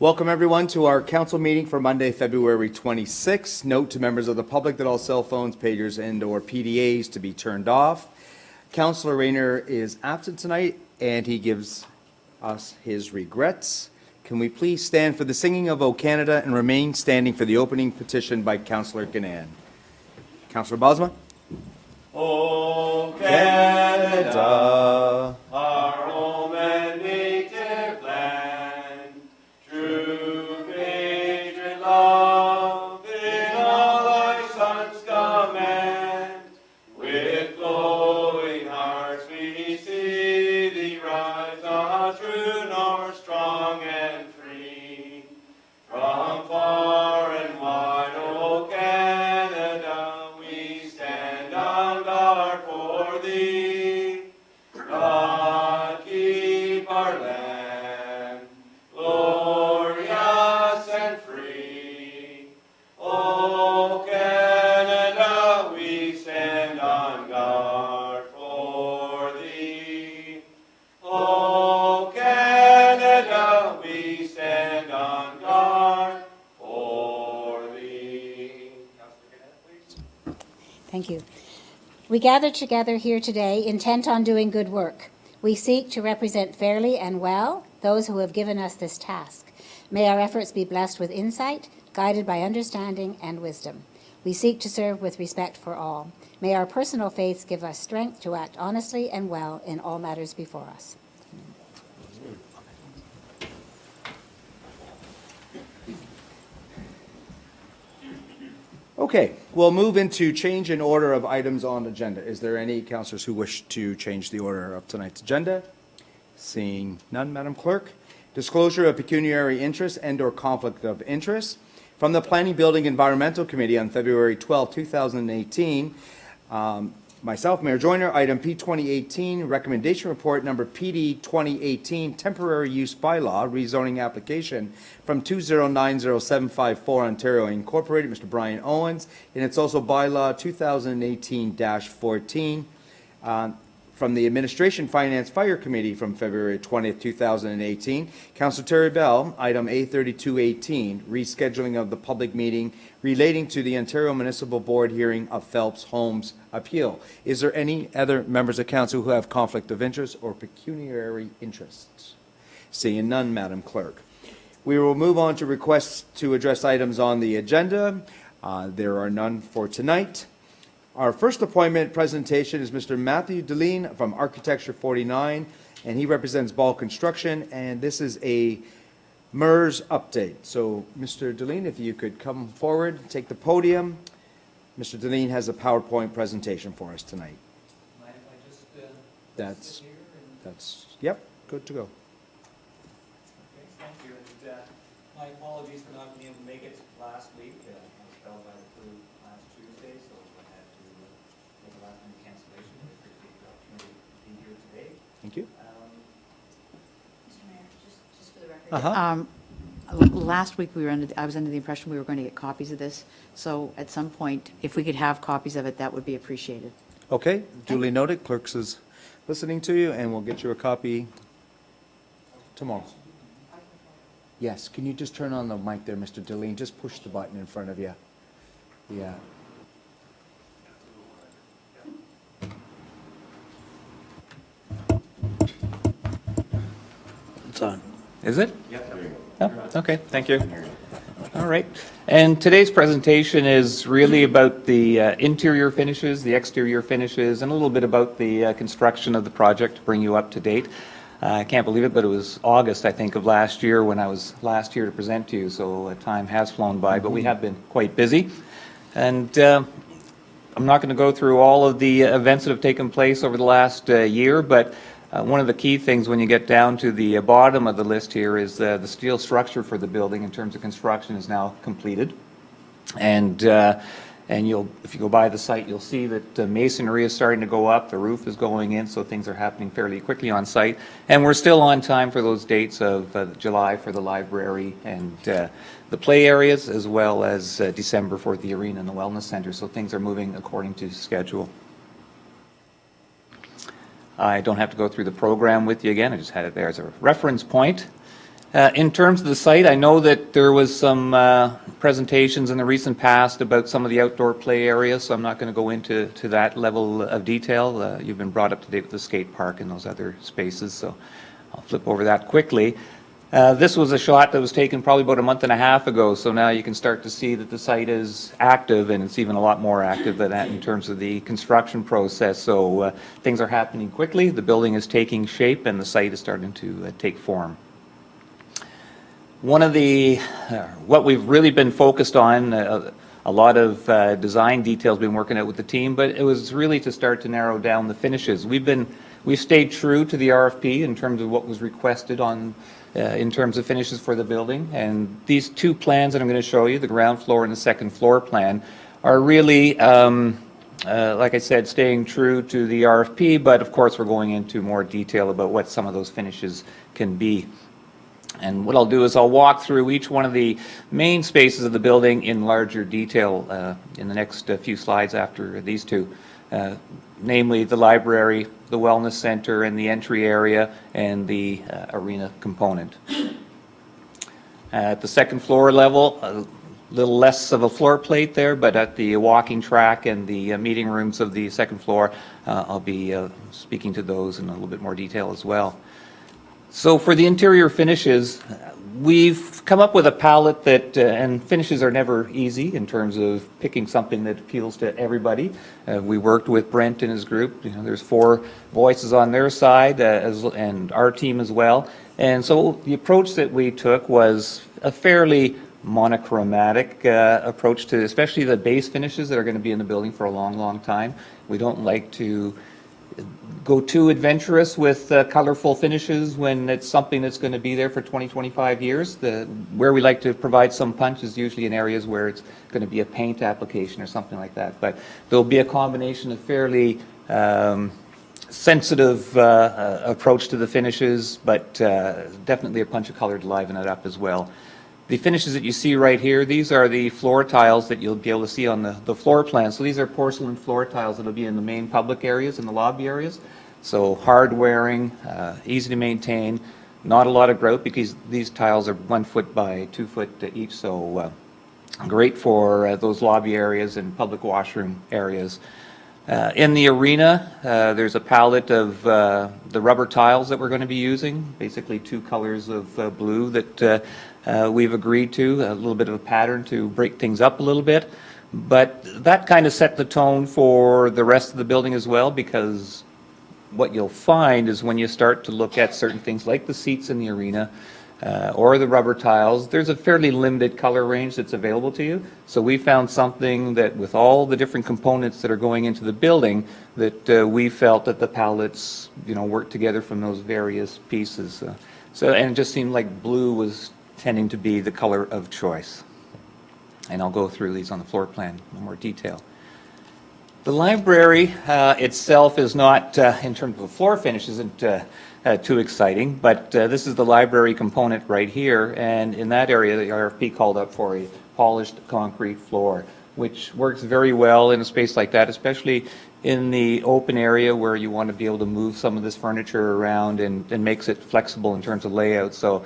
Welcome everyone to our council meeting for Monday, February 26th. Note to members of the public that all cell phones, pagers, and/or PDAs to be turned off. Councillor Rayner is absent tonight, and he gives us his regrets. Can we please stand for the singing of O Canada and remain standing for the opening petition by Councillor Gannan? Councillor Bosma. O Canada, Canada. our home and native land, true patriot love in all thy sons command. With glowing hearts we see thee rise, a true north, strong and free. From far and wide, O Canada, we stand on guard for thee. God keep our land glorious and free. O Canada, we stand on guard for thee. O Canada, we stand on guard for thee. Thank you. We gather together here today intent on doing good work. We seek to represent fairly and well those who have given us this task. May our efforts be blessed with insight, guided by understanding and wisdom. We seek to serve with respect for all. May our personal faiths give us strength to act honestly and well in all matters before us. Okay, we'll move into change in order of items on the agenda. Is there any councillors who wish to change the order of tonight's agenda? Seeing none, Madam Clerk. Disclosure of pecuniary interest and/or conflict of interest. From the Planning, Building, Environmental Committee on February 12, 2018, myself, Mayor Joyner, item P 2018, recommendation report number PD 2018, temporary use bylaw, rezoning application from 2090754 Ontario Incorporated, Mr. Brian Owens, and it's also bylaw 2018-14. From the Administration Finance Fire Committee from February 20th, 2018, Councillor Terry Bell, item A3218, rescheduling of the public meeting relating to the Ontario Municipal Board hearing of Phelps Homes appeal. Is there any other members of council who have conflict of interest or pecuniary interests? Seeing none, Madam Clerk. We will move on to requests to address items on the agenda. There are none for tonight. Our first appointment presentation is Mr. Matthew Deline from Architecture 49, and he represents Ball Construction, and this is a MERS update. So, Mr. Deline, if you could come forward, take the podium. Mr. Deline has a PowerPoint presentation for us tonight. Mind if I just That's, sit here and- yep, good to go. Okay, thank you. And my apologies for not being able to make it last week. I was expelled by the flu last Tuesday, so I had to make a last minute cancellation. I appreciate the opportunity to be here today. Thank you. Mr. Mayor, just for the record. Uh-huh. Last week, I was under the impression we were going to get copies of this, so at some point, if we could have copies of it, that would be appreciated. Okay, duly noted. Clerks is listening to you, and we'll get you a copy tomorrow. Yes, can you just turn on the mic there, Mr. Deline? Just push the button in front of you. Yeah. It's on. Is it? Oh, okay, thank you. All right. And today's presentation is really about the interior finishes, the exterior finishes, and a little bit about the construction of the project to bring you up to date. I can't believe it, but it was August, I think, of last year when I was last here to present to you, so time has flown by, but we have been quite busy. And I'm not going to go through all of the events that have taken place over the last year, but one of the key things when you get down to the bottom of the list here is the steel structure for the building in terms of construction is now completed. And if you go by the site, you'll see that masonry is starting to go up, the roof is going in, so things are happening fairly quickly on site. And we're still on time for those dates of July for the library and the play areas, as well as December for the arena and the wellness center. So things are moving according to schedule. I don't have to go through the program with you again. I just had it there as a reference point. In terms of the site, I know that there was some presentations in the recent past about some of the outdoor play areas, so I'm not going to go into that level of detail. You've been brought up to date with the skate park and those other spaces, so I'll flip over that quickly. This was a shot that was taken probably about a month and a half ago, so now you can start to see that the site is active, and it's even a lot more active than that in terms of the construction process. So things are happening quickly, the building is taking shape, and the site is starting to take form. One of the, what we've really been focused on, a lot of design details been working out with the team, but it was really to start to narrow down the finishes. We've stayed true to the RFP in terms of what was requested on, in terms of finishes for the building. And these two plans that I'm going to show you, the ground floor and the second floor plan, are really, like I said, staying true to the RFP, but of course we're going into more detail about what some of those finishes can be. And what I'll do is I'll walk through each one of the main spaces of the building in larger detail in the next few slides after these two, namely the library, the wellness center, and the entry area, and the arena component. At the second floor level, a little less of a floor plate there, but at the walking track and the meeting rooms of the second floor, I'll be speaking to those in a little bit more detail as well. So for the interior finishes, we've come up with a palette that, and finishes are never easy in terms of picking something that appeals to everybody. We worked with Brent and his group. You know, there's 4 voices on their side and our team as well. And so the approach that we took was a fairly monochromatic approach to especially the base finishes that are going to be in the building for a long, long time. We don't like to go too adventurous with colorful finishes when it's something that's going to be there for 20, 25 years. Where we like to provide some punch is usually in areas where it's going to be a paint application or something like that. But there'll be a combination of fairly sensitive approach to the finishes, but definitely a punch of color to liven it up as well. The finishes that you see right here, these are the floor tiles that you'll be able to see on the floor plan. So these are porcelain floor tiles that will be in the main public areas, in the lobby areas. So hard wearing, easy to maintain, not a lot of grout because these tiles are 1 foot by 2 foot each. So great for those lobby areas and public washroom areas. In the arena, there's a palette of the rubber tiles that we're going to be using, basically 2 colors of blue that we've agreed to, a little bit of a pattern to break things up a little bit. But that kind of set the tone for the rest of the building as well, because what you'll find is when you start to look at certain things like the seats in the arena, or the rubber tiles, there's a fairly limited color range that's available to you. So we found something that with all the different components that are going into the building, that we felt that the palettes, you know, work together from those various pieces. And it just seemed like blue was tending to be the color of choice. And I'll go through these on the floor plan in more detail. The library itself is not, in terms of floor finish, isn't too exciting, but this is the library component right here, and in that area the RFP called up for a polished concrete floor, which works very well in a space like that, especially in the open area where you want to be able to move some of this furniture around and makes it flexible in terms of layout. So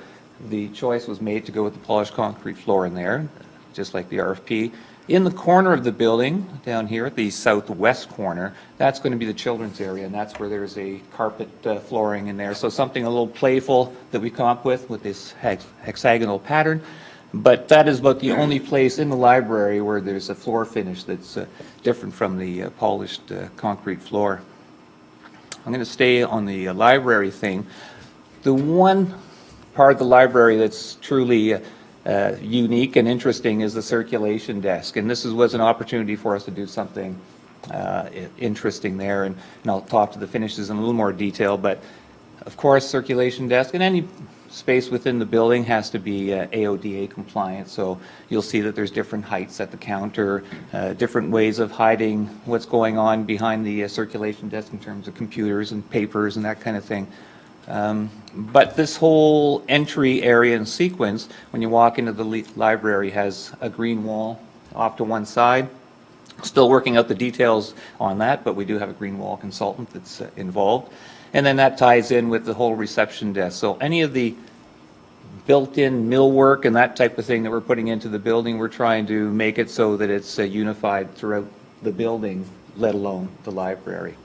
the choice was made to go with the polished concrete floor in there, just like the RFP. In the corner of the building, down here at the southwest corner, that's going to be the children's area, and that's where there's a carpet flooring in there. So something a little playful that we come up with this hexagonal pattern. But that is about the only place in the library where there's a floor finish that's different from the polished concrete floor. I'm going to stay on the library thing. The one part of the library that's truly unique and interesting is the circulation desk, and this was an opportunity for us to do something interesting there, and I'll talk to the finishes in a little more detail. But of course, circulation desk and any space within the building has to be AODA compliant, so you'll see that there's different heights at the counter, different ways of hiding what's going on behind the circulation desk in terms of computers and papers and that kind of thing. But this whole entry area and sequence, when you walk into the library, has a green wall off to one side. Still working out the details on that, but we do have a green wall consultant that's involved. And then that ties in with the whole reception desk. So any of the built-in millwork and that type of thing that we're putting into the building. We're trying to make it so that it's unified throughout the building, let alone the library.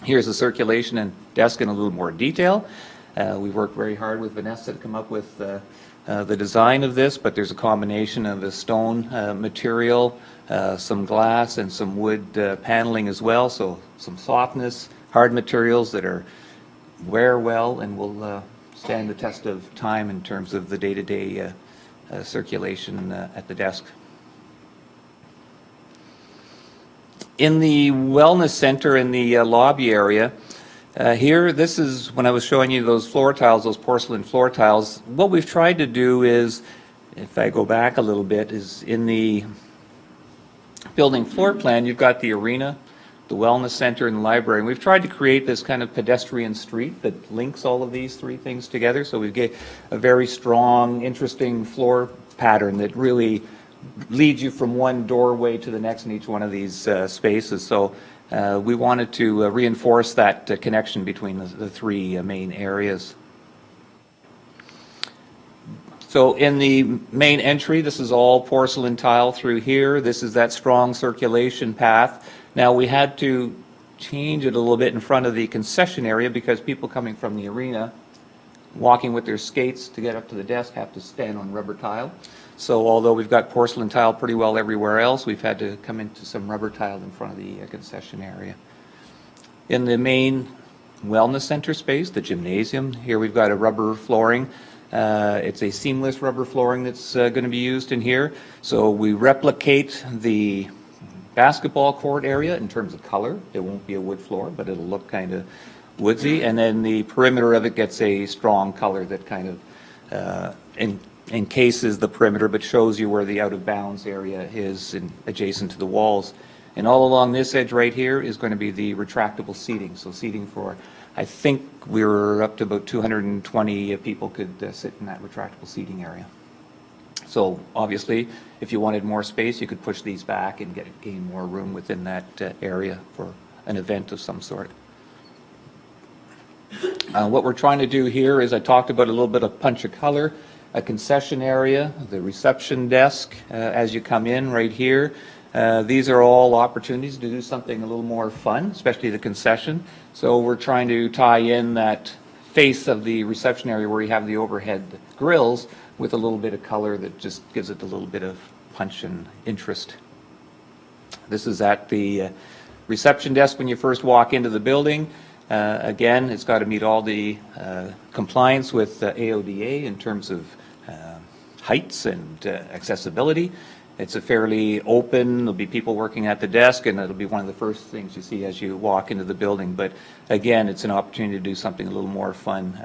Here's the circulation and desk in a little more detail. We worked very hard with Vanessa to come up with the design of this, but there's a combination of a stone material, some glass, and some wood paneling as well, so some softness, hard materials that wear well and will stand the test of time in terms of the day-to-day circulation at the desk. In the wellness center in the lobby area, here, this is when I was showing you those floor tiles, those porcelain floor tiles. What we've tried to do is, if I go back a little bit, is in the building floor plan, you've got the arena, the wellness center, and the library. And we've tried to create this kind of pedestrian street that links all of these three things together. So we've got a very strong, interesting floor pattern that really leads you from one doorway to the next in each one of these spaces. So we wanted to reinforce that connection between the three main areas. So in the main entry, this is all porcelain tile through here. This is that strong circulation path. Now we had to change it a little bit in front of the concession area because people coming from the arena, walking with their skates to get up to the desk, have to stand on rubber tile. So although we've got porcelain tile pretty well everywhere else, we've had to come into some rubber tile in front of the concession area. In the main wellness center space, the gymnasium, here we've got a rubber flooring. It's a seamless rubber flooring that's going to be used in here. So we replicate the basketball court area in terms of color. It won't be a wood floor, but it'll look kind of woodsy. And then the perimeter of it gets a strong color that kind of encases the perimeter, but shows you where the out-of-bounds area is adjacent to the walls. And all along this edge right here is going to be the retractable seating. So seating for, I think we were up to about 220 people could sit in that retractable seating area. So obviously, if you wanted more space, you could push these back and gain more room within that area for an event of some sort. What we're trying to do here is I talked about a little bit of punch of color. A concession area, the reception desk as you come in right here. These are all opportunities to do something a little more fun, especially the concession. So we're trying to tie in that face of the reception area where you have the overhead grills with a little bit of color that just gives it a little bit of punch and interest. This is at the reception desk when you first walk into the building. Again, it's got to meet all the compliance with AODA in terms of heights and accessibility. It's a fairly open, there'll be people working at the desk, and it'll be one of the first things you see as you walk into the building. But again, it's an opportunity to do something a little more fun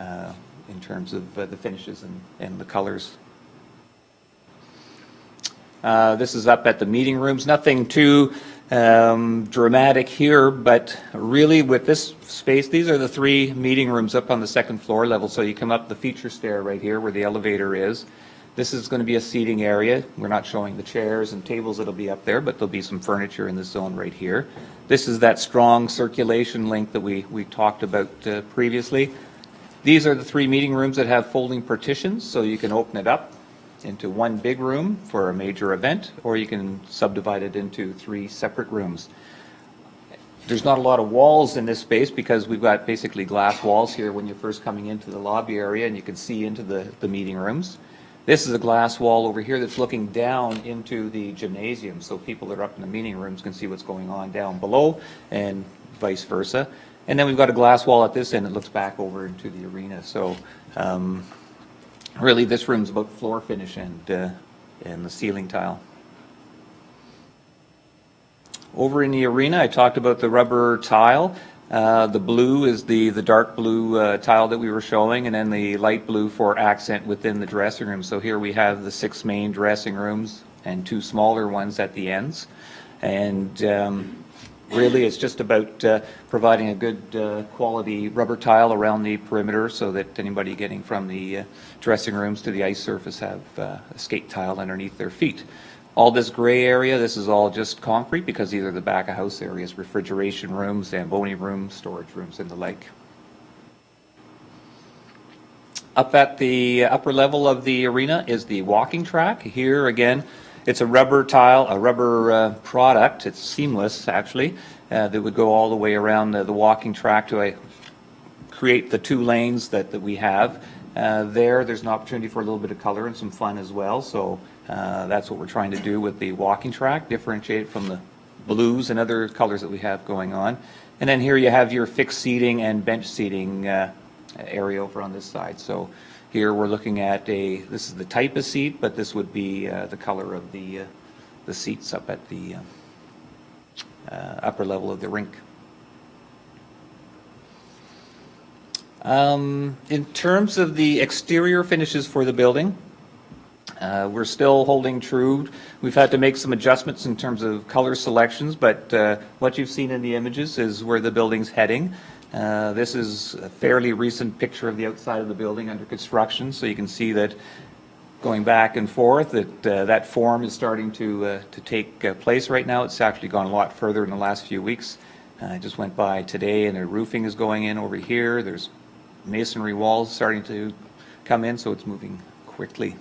in terms of the finishes and the colors. This is up at the meeting rooms. Nothing too dramatic here, but really with this space, these are the three meeting rooms up on the second floor level. So you come up the feature stair right here where the elevator is. This is going to be a seating area. We're not showing the chairs and tables that'll be up there, but there'll be some furniture in this zone right here. This is that strong circulation link that we talked about previously. These are the three meeting rooms that have folding partitions, so you can open it up into one big room for a major event, or you can subdivide it into three separate rooms. There's not a lot of walls in this space because we've got basically glass walls here when you're first coming into the lobby area, and you can see into the meeting rooms. This is a glass wall over here that's looking down into the gymnasium, so people that are up in the meeting rooms can see what's going on down below, and vice versa. And then we've got a glass wall at this end that looks back over into the arena. So really this room's about floor finish and the ceiling tile. Over in the arena, I talked about the rubber tile. The blue is the dark blue tile that we were showing, and then the light blue for accent within the dressing room. So here we have the 6 main dressing rooms and 2 smaller ones at the ends. And really it's just about providing a good quality rubber tile around the perimeter so that anybody getting from the dressing rooms to the ice surface have a skate tile underneath their feet. All this gray area, this is all just concrete because these are the back of house areas, refrigeration rooms, Zamboni rooms, storage rooms, and the like. Up at the upper level of the arena is the walking track. Here, again, it's a rubber tile, a rubber product. It's seamless, actually, that would go all the way around the walking track to create the 2 lanes that we have. There's an opportunity for a little bit of color and some fun as well. So that's what we're trying to do with the walking track, differentiate from the blues and other colors that we have going on. And then here you have your fixed seating and bench seating area over on this side. So here we're looking at this is the type of seat, but this would be the color of the seats up at the upper level of the rink. In terms of the exterior finishes for the building, we're still holding true. We've had to make some adjustments in terms of color selections, but what you've seen in the images is where the building's heading. This is a fairly recent picture of the outside of the building under construction, so you can see that going back and forth, that form is starting to take place right now. It's actually gone a lot further in the last few weeks. I just went by today, and the roofing is going in over here. There's masonry walls starting to come in, so it's moving quickly.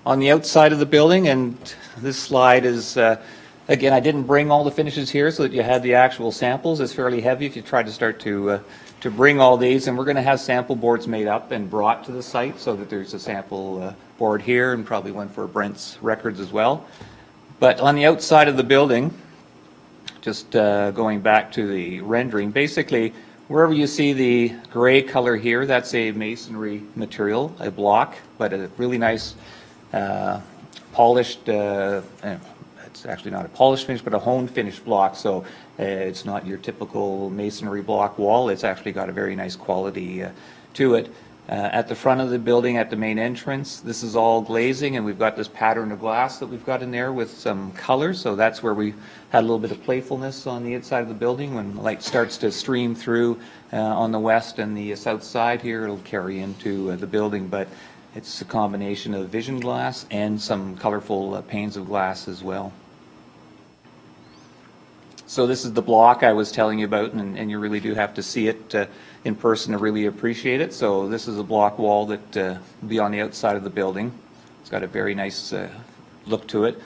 On the outside of the building, and this slide is, again, I didn't bring all the finishes here so that you had the actual samples. It's fairly heavy if you try to start to bring all these, and we're going to have sample boards made up and brought to the site so that there's a sample board here and probably one for Brent's records as well. But on the outside of the building, just going back to the rendering, basically wherever you see the gray color here, that's a masonry material, a block, but a really nice polished, it's actually not a polished finish, but a honed finish block. So it's not your typical masonry block wall. It's actually got a very nice quality to it. At the front of the building, at the main entrance, this is all glazing, and we've got this pattern of glass that we've got in there with some colors. So that's where we had a little bit of playfulness on the inside of the building. When the light starts to stream through on the west and the south side here, it'll carry into the building. But it's a combination of vision glass and some colorful panes of glass as well. So this is the block I was telling you about, and you really do have to see it in person to really appreciate it. So this is a block wall that will be on the outside of the building. It's got a very nice look to it.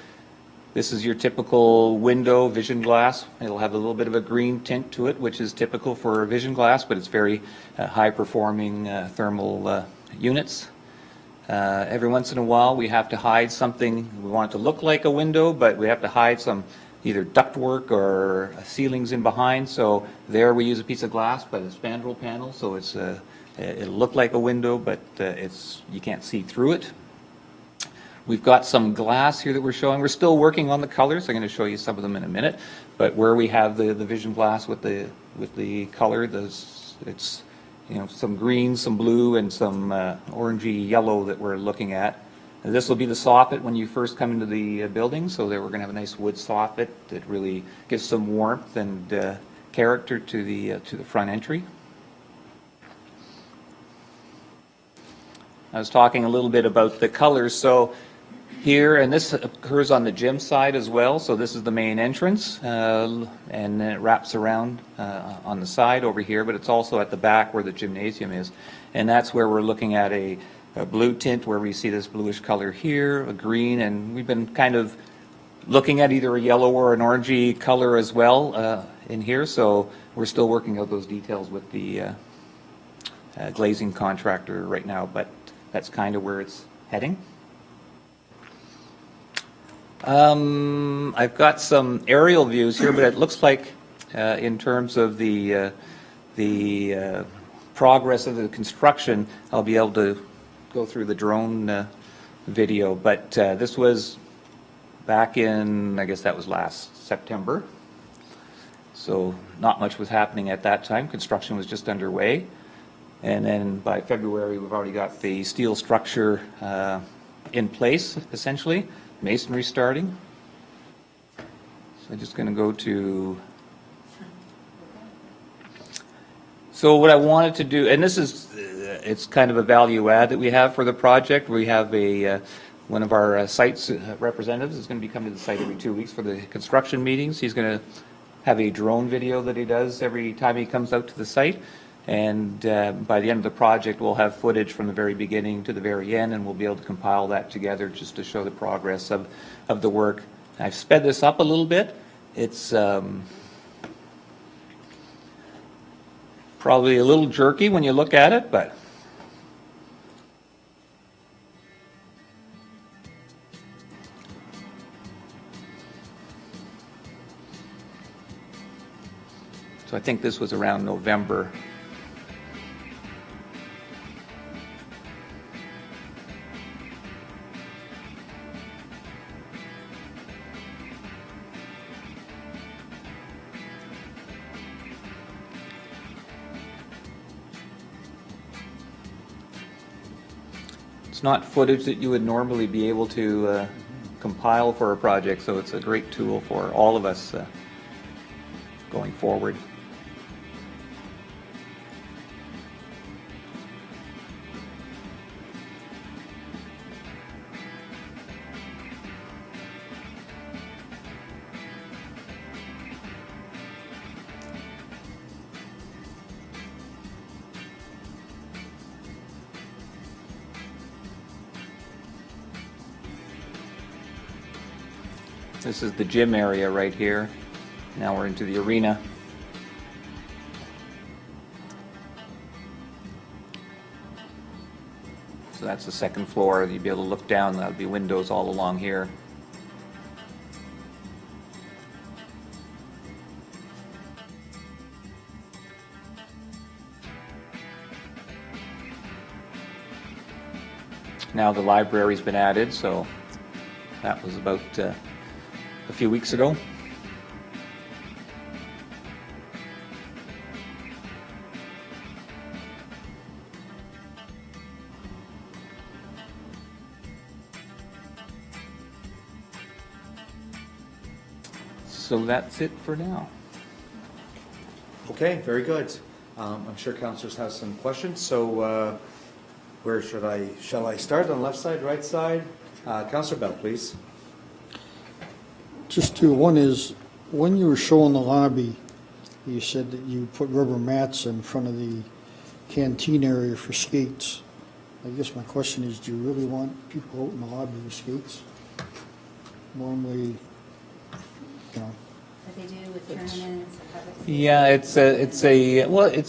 This is your typical window vision glass. It'll have a little bit of a green tint to it, which is typical for vision glass, but it's very high-performing thermal units. Every once in a while, we have to hide something. We want it to look like a window, but we have to hide some either ductwork or ceilings in behind. So there we use a piece of glass, but a spandrel panel, so it's it'll look like a window, but you can't see through it. We've got some glass here that we're showing. We're still working on the colors. I'm going to show you some of them in a minute. But where we have the vision glass with the color, it's some green, some blue, and some orangey yellow that we're looking at. And this will be the soffit when you first come into the building. So there we're going to have a nice wood soffit that really gives some warmth and character to the front entry. I was talking a little bit about the colors. So here, and this occurs on the gym side as well. So this is the main entrance, and then it wraps around on the side over here, but it's also at the back where the gymnasium is. And that's where we're looking at a blue tint, where we see this bluish color here, a green, and we've been kind of looking at either a yellow or an orangey color as well in here. So we're still working out those details with the glazing contractor right now, but that's kind of where it's heading. I've got some aerial views here, but it looks like in terms of the progress of the construction, I'll be able to go through the drone video. But this was back in, I guess that was last September. So not much was happening at that time. Construction was just underway. And then by February, we've already got the steel structure in place, essentially. Masonry starting. So I'm just going to go to. So what I wanted to do, and this is, it's kind of a value add that we have for the project. We have one of our sites representatives is going to be coming to the site every 2 weeks for the construction meetings. He's going to have a drone video that he does every time he comes out to the site. And by the end of the project, we'll have footage from the very beginning to the very end, and we'll be able to compile that together just to show the progress of the work. I've sped this up a little bit. It's probably a little jerky when you look at it, but so I think this was around November. It's not footage that you would normally be able to compile for a project, so it's a great tool for all of us going forward. This is the gym area right here. Now we're into the arena. So that's the second floor. You'd be able to look down. There'll be windows all along here. Now the library's been added, so that was about a few weeks ago. So that's it for now. Okay, very good. I'm sure councillors have some questions, so where shall I start? On the left side, right side? Councillor Bell, please. Just two. One is, when you were showing the lobby, you said that you put rubber mats in front of the canteen area for skates. I guess my question is, do you really want people out in the lobby with skates? Normally, you know. What they do with tournaments. Yeah, it's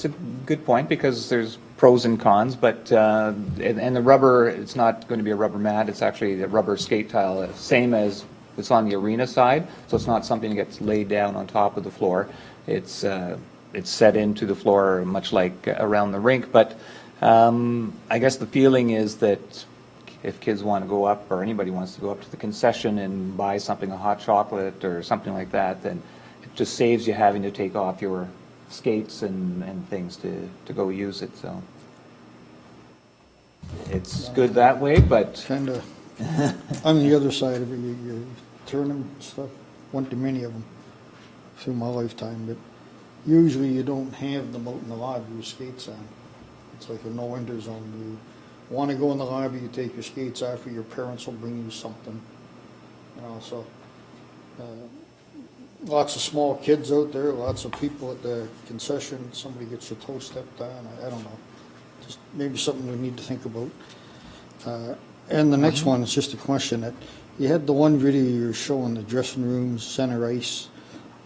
a good point because there's pros and cons, but and the rubber, it's not going to be a rubber mat. It's actually a rubber skate tile, same as it's on the arena side. So it's not something that gets laid down on top of the floor. It's set into the floor, much like around the rink. But I guess the feeling is that if kids want to go up, or anybody wants to go up to the concession and buy something, a hot chocolate or something like that, then it just saves you having to take off your skates and things to go use it. So it's good that way, but Kind of, on the other side of it, you tournament stuff, went to many of them through my lifetime, but usually you don't have them out in the lobby with skates on. It's like a no-enter zone. You want to go in the lobby, you take your skates off, or your parents will bring you something. You know, so lots of small kids out there, lots of people at the concession, somebody gets your toe stepped on, I don't know. Just maybe something we need to think about. And the next one is just a question that you had the one video you were showing the dressing rooms, center ice,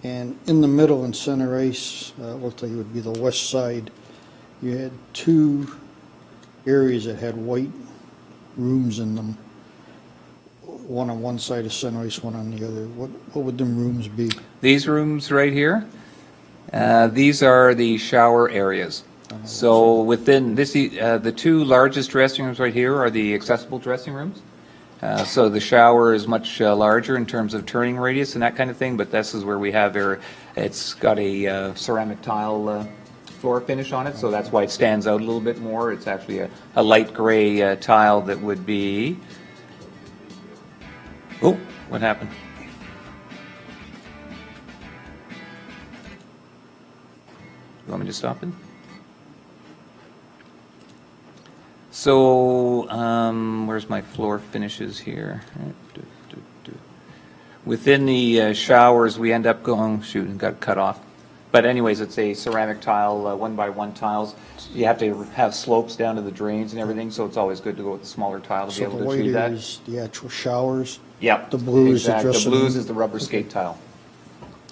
and in the middle in center ice, looked like it would be the west side, you had two areas that had white rooms in them. One on one side of center ice, one on the other. What would them rooms be? these rooms right here, these are the shower areas. So within this, the two largest dressing rooms right here are the accessible dressing rooms. So the shower is much larger in terms of turning radius and that kind of thing, but this is where we have it's got a ceramic tile floor finish on it, so that's why it stands out a little bit more. It's actually a light gray tile that would be... Oh, what happened? You want me to stop it? So, where's my floor finishes here? Within the showers, we end up going, shoot, got cut off. But anyways, it's a ceramic tile, 1x1 tiles. You have to have slopes down to the drains and everything, so it's always good to go with the smaller tile to be So able the to white achieve that. is the actual showers. Yep. the blue is the exact. The dressing blues room. is the rubber skate tile.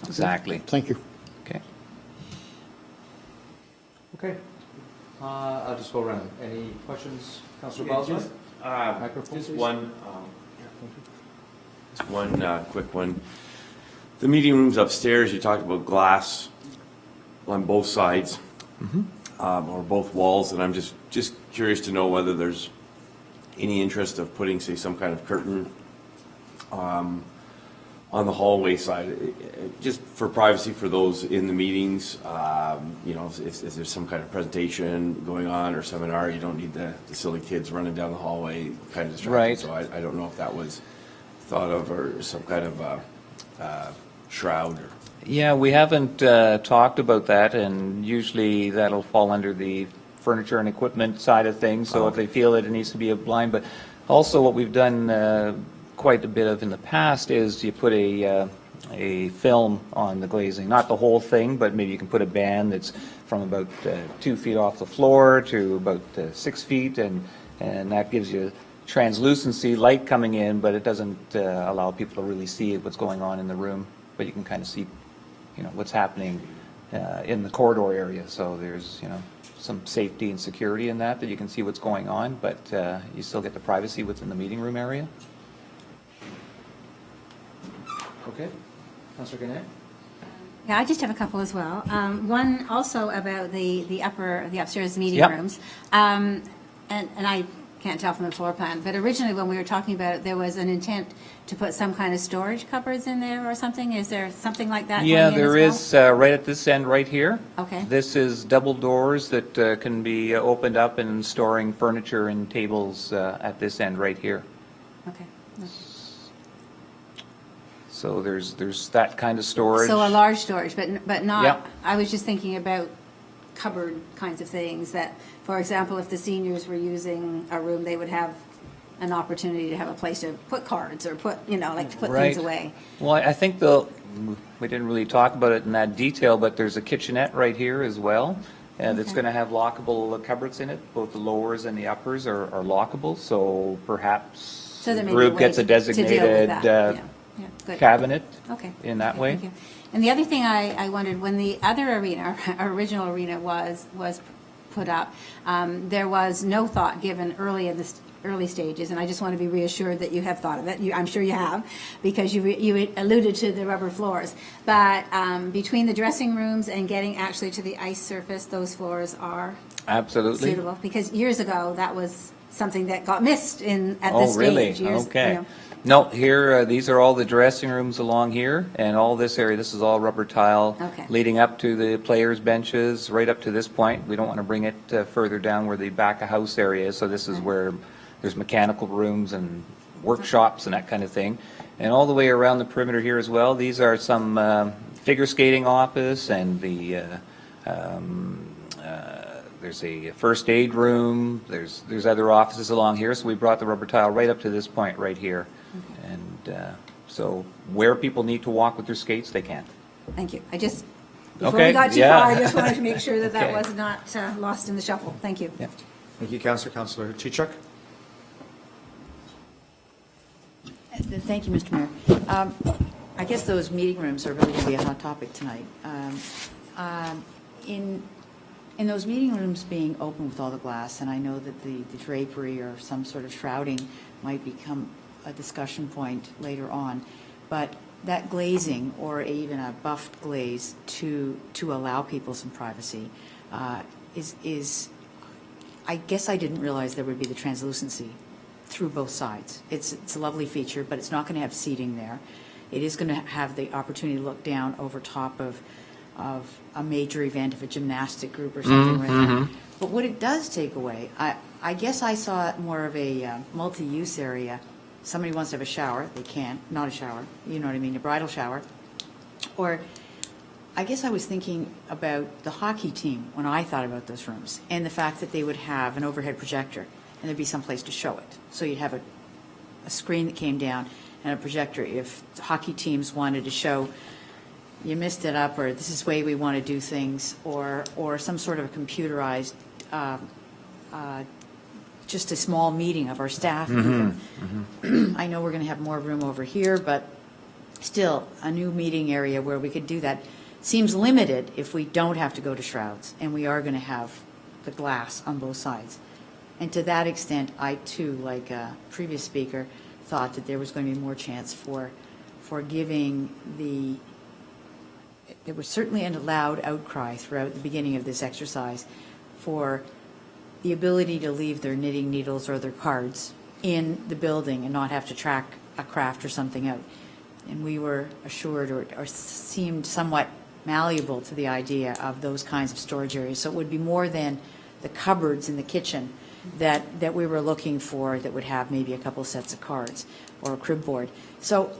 Exactly. Thank you. Okay. Okay. I'll just go around. Any questions, Councillor Boswell? Microphone, Just please. one quick one. The meeting rooms upstairs, you talked about glass on both sides, or both walls, and I'm just curious to know whether there's any interest of putting, say, some kind of curtain on the hallway side, just for privacy for those in the meetings. You know, if there's some kind of presentation going on or seminar, you don't need the silly kids running down the hallway kind of distracting. Right. So I don't know if that was thought of, or some kind of shroud or. Yeah, we haven't talked about that, and usually that'll fall under the furniture and equipment side of things, so if they feel that it needs to be a blind. But also what we've done quite a bit of in the past is you put a film on the glazing, not the whole thing, but maybe you can put a band that's from about 2 feet off the floor to about 6 feet, and that gives you translucency, light coming in, but it doesn't allow people to really see what's going on in the room, but you can kind of see, you know, what's happening in the corridor area. So there's, you know, some safety and security in that you can see what's going on, but you still get the privacy within the meeting room area. Okay. Councillor Gannett? Yeah, I just have a couple as well. One also about the upstairs meeting Yep. rooms. And I can't tell from the floor plan, but originally when we were talking about it, there was an intent to put some kind of storage cupboards in there or something. Is there something like that going in Yeah, as there well? is, right at this end right here. Okay. This is double doors that can be opened up and storing furniture and tables at this end right here. Okay. So there's that kind of storage. So a large storage, but not, Yep. I was just thinking about cupboard kinds of things that, for example, if the seniors were using a room, they would have an opportunity to have a place to put cards or put, you know, like to put things Right. away. Well, I think we didn't really talk about it in that detail, but there's a kitchenette right here as well. And it's Okay. going to have lockable cupboards in it. Both the lowers and the uppers are lockable, so perhaps So there the may be a group way gets a to deal with designated that. Yeah, good. cabinet Okay. in that Okay, way. thank you. And the other thing I wondered, when the other arena, our original arena was put up, there was no thought given early in the early stages, and I just want to be reassured that you have thought of it. I'm sure you have, because you alluded to the rubber floors. But between the dressing rooms and getting actually to the ice surface, those floors are Absolutely. suitable. Because years ago, that was something that got missed at Oh, this really? stage. Years, Okay. you know. No, here, these are all the dressing rooms along here, and all this area, this is all rubber tile. Okay. Leading up to the players' benches, right up to this point. We don't want to bring it further down where the back of house area is, so this is where there's mechanical rooms and workshops and that kind of thing. And all the way around the perimeter here as well, these are some figure skating office, and there's a first aid room, there's other offices along here, so we brought the rubber tile right up to this point right here. And so where people need to walk with their skates, they can. Thank you. Before we Okay, got too yeah. far, I just wanted to make sure that that Okay. was not lost in the shuffle. Thank you. Yeah. Thank you, Councillor. Councillor Chichuk? Thank you, Mr. Mayor. I guess those meeting rooms are really going to be a hot topic tonight. In those meeting rooms being open with all the glass, and I know that the drapery or some sort of shrouding might become a discussion point later on, but that glazing or even a buffed glaze to allow people some privacy is I guess I didn't realize there would be the translucency through both sides. It's a lovely feature, but it's not going to have seating there. It is going to have the opportunity to look down over top of a major event, of a gymnastic group or something like that. But what it does take away, I guess I saw it more of a multi-use area. Somebody wants to have a shower, they can't, not a shower, you know what I mean, a bridal shower. Or I guess I was thinking about the hockey team when I thought about those rooms, and the fact that they would have an overhead projector, and there'd be some place to show it. So you'd have a screen that came down and a projector if hockey teams wanted to show you messed it up, or this is the way we want to do things, or some sort of computerized, just a small meeting of our staff even. I know we're going to have more room over here, but still, a new meeting area where we could do that seems limited if we don't have to go to shrouds, and we are going to have the glass on both sides. And to that extent, I too, like a previous speaker, thought that there was going to be more chance for giving the, there was certainly a loud outcry throughout the beginning of this exercise for the ability to leave their knitting needles or their cards in the building and not have to track a craft or something out. And we were assured or seemed somewhat malleable to the idea of those kinds of storage areas. So it would be more than the cupboards in the kitchen that we were looking for that would have maybe a couple sets of cards or a crib board. So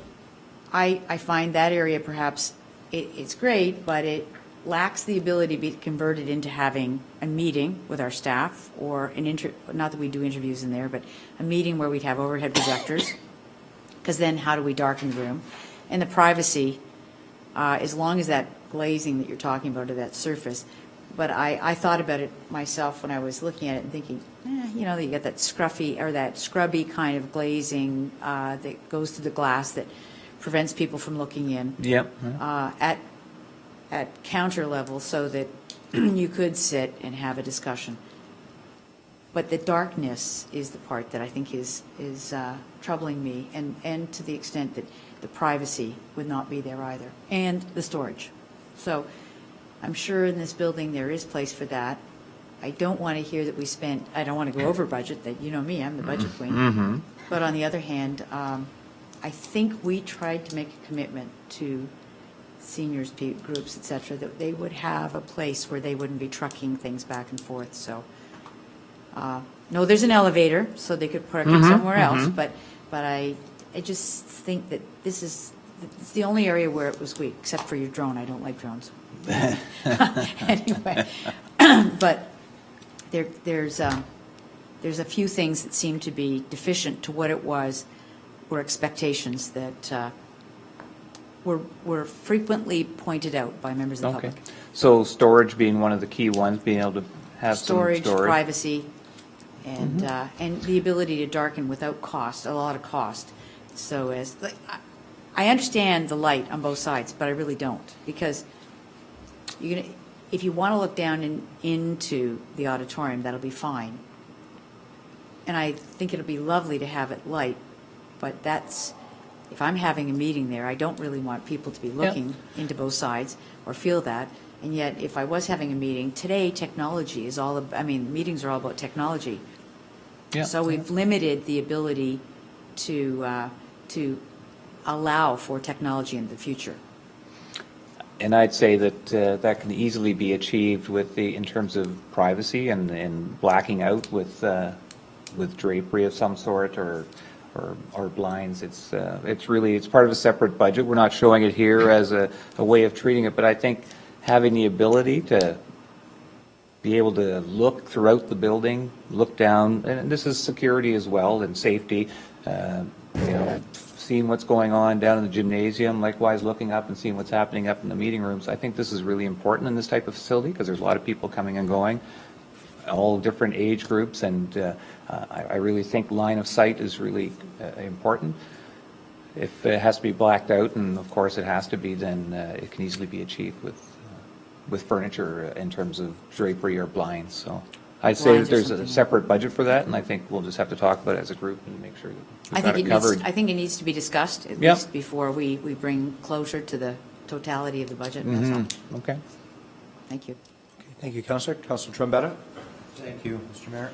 I find that area perhaps it's great, but it lacks the ability to be converted into having a meeting with our staff or not that we do interviews in there, but a meeting where we'd have overhead projectors, because then how do we darken the room? And the privacy, as long as that glazing that you're talking about or that surface. But I thought about it myself when I was looking at it and thinking, you know, you get that scruffy or that scrubby kind of glazing that goes through the glass that prevents people from looking in. Yep. At counter level so that you could sit and have a discussion. But the darkness is the part that I think is troubling me, and to the extent that the privacy would not be there either, and the storage. So I'm sure in this building there is place for that. I don't want to hear that we spent, I don't want to go over budget, that you know me, I'm the budget queen. But on the other hand, I think we tried to make a commitment to seniors groups, et cetera, that they would have a place where they wouldn't be trucking things back and forth. So, no, there's an elevator, so they could park it somewhere else. But I just think that it's the only area where it was weak, except for your drone. I don't like drones. Anyway, but there's a few things that seem to be deficient to what it was, or expectations that were frequently pointed out by members of the Okay. public. So storage being one of the key ones, being able to have some Storage, storage. privacy, and the ability to darken without cost, a lot of cost. So as, like, I understand the light on both sides, but I really don't, because if you want to look down into the auditorium, that'll be fine. And I think it'll be lovely to have it light, but if I'm having a meeting there, I don't really want people to be looking into both sides or feel that. And yet, if I was having a meeting, today technology is meetings are all about technology. Yeah. So we've limited the ability to allow for technology in the future. And I'd say that that can easily be achieved in terms of privacy and blacking out with drapery of some sort or blinds. It's part of a separate budget. We're not showing it here as a way of treating it, but I think having the ability to be able to look throughout the building, look down, and this is security as well and safety, seeing what's going on down in the gymnasium, likewise looking up and seeing what's happening up in the meeting rooms. I think this is really important in this type of facility because there's a lot of people coming and going, all different age groups, and I really think line of sight is really important. If it has to be blacked out, and of course it has to be, then it can easily be achieved with furniture in terms of drapery or blinds. So I'd say that there's a separate budget for that, and I think we'll just have to talk about it as a group and make sure that we've got it covered. I think it needs to be discussed at least before we bring closure to the totality of the budget. That's all. Okay. Thank you. Thank you, Councillor. Councillor Trombetta? Thank you, Mr. Mayor.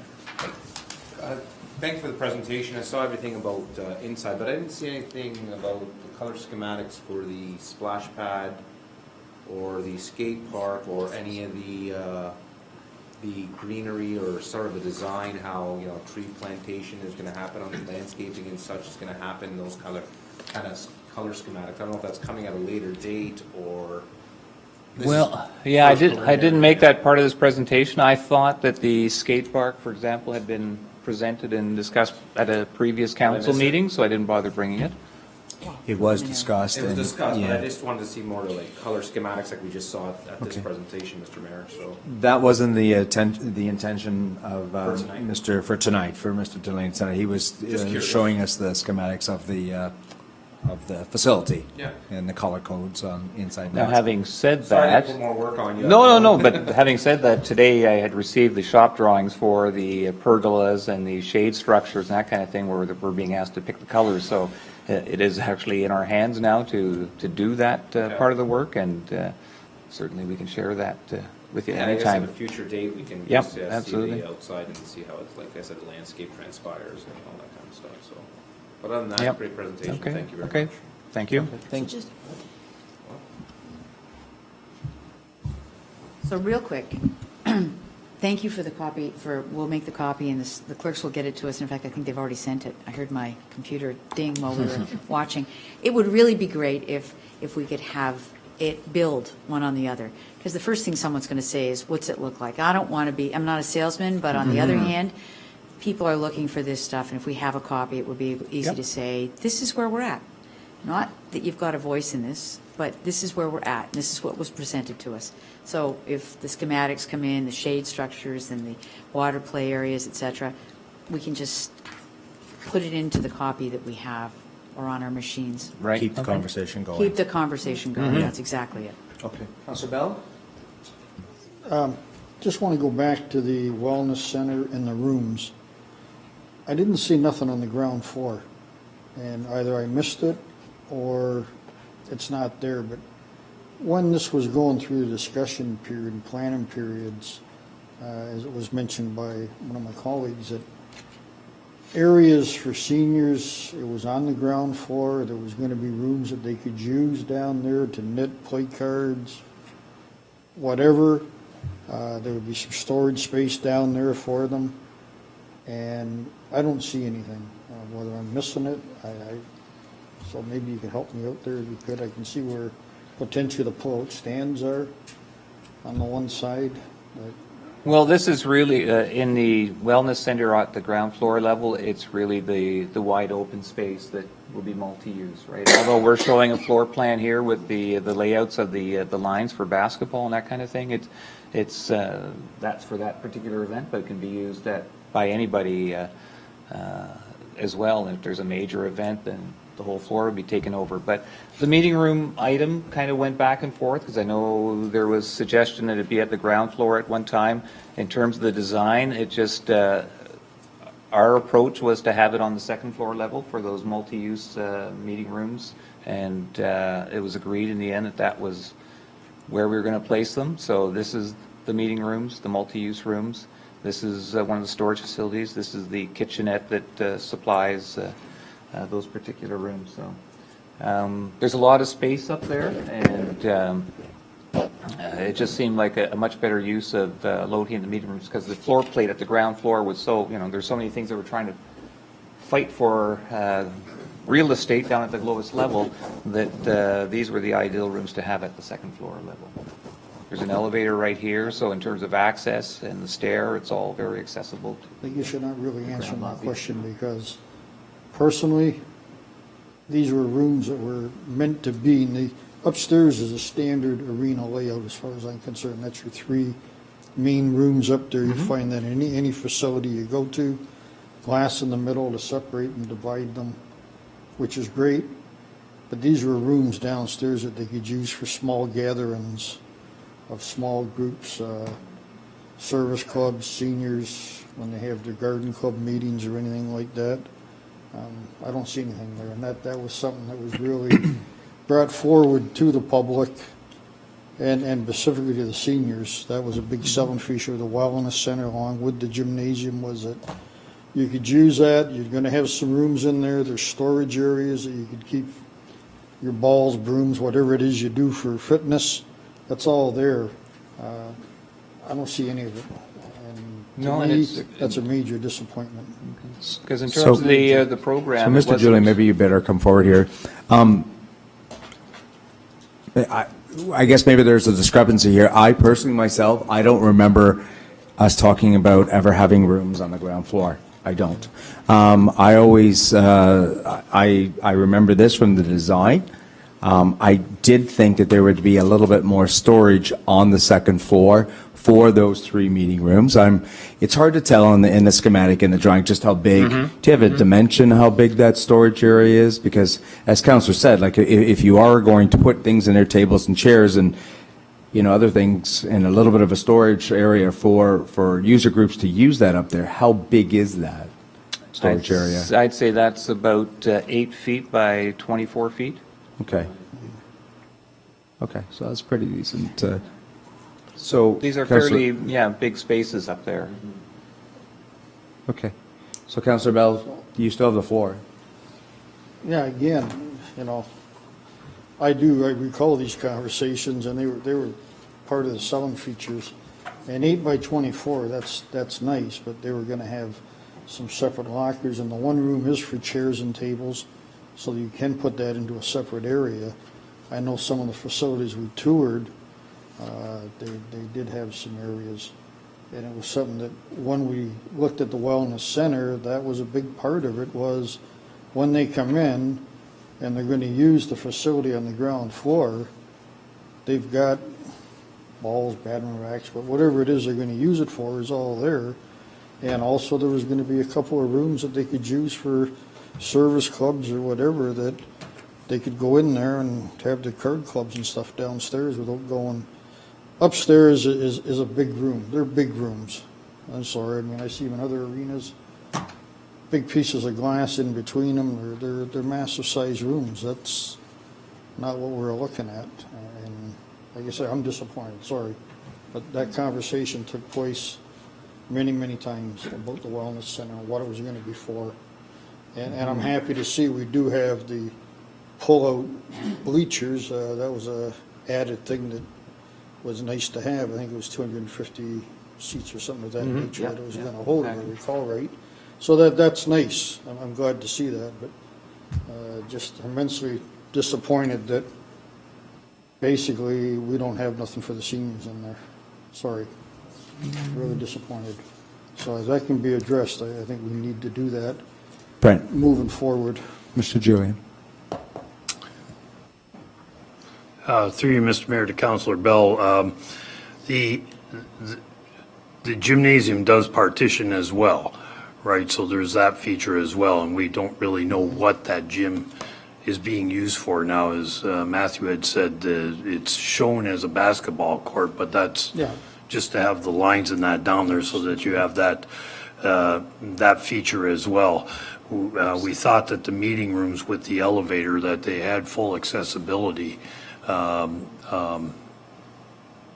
Thank you for the presentation. I saw everything about inside, but I didn't see anything about the color schematics for the splash pad or the skate park or any of the greenery or sort of the design, how, tree plantation is going to happen on the landscaping and such is going to happen, those kind of color schematics. I don't know if that's coming at a later date or... Well, yeah, I didn't make that part of this presentation. I thought that the skate park, for example, had been presented and discussed at a previous council meeting, so I didn't bother bringing it. It was discussed. It was and- discussed, but I yeah. just wanted to see more of like color schematics like we just saw at this Okay. presentation, Mr. Mayor, so. That wasn't the intention of For tonight. for Mr. Delaney tonight. He was Just curious. showing us the schematics of the facility. Yeah. And the color codes on inside. and Now, outside. having said Sorry that. to put more work on you. No, but having said that, today I had received the shop drawings for the pergolas and the shade structures and that kind of thing where we're being asked to pick the colors. So it is actually in our hands now to do that part of the work, and certainly we can share that with you Yeah, I guess at a anytime. future date, we can Yep, just see absolutely. the outside and see how it's, like I said, the landscape transpires and all that kind of stuff, so. But other than that, Yep. great presentation, Okay, thank you very okay. much. Thank you. Thank Just- So real quick, thank you for the copy, we'll make the copy, and the clerks will get it to us. In fact, I think they've already sent it. I heard my computer ding while we were watching. It would really be great if we could have it build one on the other. Because the first thing someone's going to say is, what's it look like? I don't want to be, I'm not a salesman, but on the other hand, people are looking for this stuff, and if we have a copy, it would be easy Yep. to say, this is where we're at. Not that you've got a voice in this, but this is where we're at, and this is what was presented to us. So if the schematics come in, the shade structures and the water play areas, et cetera, we can just put it into the copy that we have or on our machines. Right. Keep the Okay. conversation going. Keep the conversation going, that's exactly it. Okay. Councilor Bell? Just want to go back to the wellness center and the rooms. I didn't see nothing on the ground floor, and either I missed it or it's not there, but when this was going through the discussion period and planning periods, as it was mentioned by one of my colleagues, that areas for seniors, it was on the ground floor, there was going to be rooms that they could use down there to knit, play cards, whatever. There would be some storage space down there for them, and I don't see anything. Whether I'm missing it, so maybe you could help me out there if you could. I can see where potentially the pull-out stands are on the one side. but Well, this is really, in the wellness center at the ground floor level, it's really the wide open space that will be multi-use, right? Although we're showing a floor plan here with the layouts of the lines for basketball and that kind of thing, it's that's for that particular event, but it can be used by anybody as well. And if there's a major event, then the whole floor would be taken over. But the meeting room item kind of went back and forth, because I know there was suggestion that it be at the ground floor at one time. In terms of the design, it just, our approach was to have it on the second floor level for those multi-use meeting rooms. And it was agreed in the end that that was where we were going to place them. So this is the meeting rooms, the multi-use rooms. This is one of the storage facilities. This is the kitchenette that supplies those particular rooms. So there's a lot of space up there, and it just seemed like a much better use of loading in the meeting rooms, because the floor plate at the ground floor was so, there's so many things that we're trying to fight for real estate down at the lowest level, that these were the ideal rooms to have at the second floor level. There's an elevator right here, so in terms of access and the stair, it's all very accessible. I guess you're not really answering my lobby. question, because personally, these were rooms that were meant to be, and the upstairs is a standard arena layout as far as I'm concerned. That's your three main rooms up there. You find that in any facility you go to, glass in the middle to separate and divide them, which is great. But these were rooms downstairs that they could use for small gatherings of small groups, service clubs, seniors, when they have their garden club meetings or anything like that. I don't see anything there, and that was something that was really brought forward to the public and specifically to the seniors. That was a big selling feature of the wellness center, along with the gymnasium, was that you could use that. You're going to have some rooms in there. There's storage areas that you could keep your balls, brooms, whatever it is you do for fitness. That's all there. I don't see any of it. And No, to and me, it's- that's a major disappointment. Because in So- terms of the program. So, it Mr. wasn't- Julian, maybe you better come forward here. I guess maybe there's a discrepancy here. I personally, myself, I don't remember us talking about ever having rooms on the ground floor. I don't. I always, I remember this from the design. I did think that there would be a little bit more storage on the second floor for those 3 meeting rooms. It's hard to tell in the schematic and the drawing just how big. Do you have a dimension how big that storage area is? Because as Councillor said, like if you are going to put things in their tables and chairs and other things in a little bit of a storage area for user groups to use that up there, how big is that storage area? I'd say that's about 8 feet by 24 feet. Okay. Okay, so that's pretty decent. So These are Councillor- fairly, big spaces up there. Okay. So Councillor Bell, you still have the floor. Yeah, again, I recall these conversations, and they were part of the selling features. And 8 by 24, that's nice, but they were gonna have some separate lockers, and the one room is for chairs and tables, so you can put that into a separate area. I know some of the facilities we toured, they did have some areas, and it was something that, when we looked at the wellness center, that was a big part of it, was when they come in and they're going to use the facility on the ground floor, they've got balls, batting racks, but whatever it is they're going to use it for is all there. And also there was going to be a couple of rooms that they could use for service clubs or whatever, that they could go in there and have their card clubs and stuff downstairs without going. Upstairs is a big room. They're big rooms. I'm sorry. I mean, I see them in other arenas, big pieces of glass in between them. They're massive size rooms. That's not what we're looking at. And like I say, I'm disappointed. Sorry. But that conversation took place many, many times about the wellness center and what it was going to be for. And I'm happy to see we do have the pull-out bleachers. That was a added thing that was nice to have. I think it was 250 seats or something of that nature that it was going to hold, if I recall right. So that's nice. I'm glad to see that, but just immensely disappointed that basically we don't have nothing for the seniors in there. Sorry. Really disappointed. So as that can be addressed, I think we need to do that Brent, moving forward. Mr. Julian. Through you, Mr. Mayor, to Councillor Bell, the gymnasium does partition as well, right? So there's that feature as well, and we don't really know what that gym is being used for now. As Matthew had said, it's shown as a basketball court, but that's Yeah. just to have the lines in that down there so that you have that feature as well. We thought that the meeting rooms with the elevator, that they had full accessibility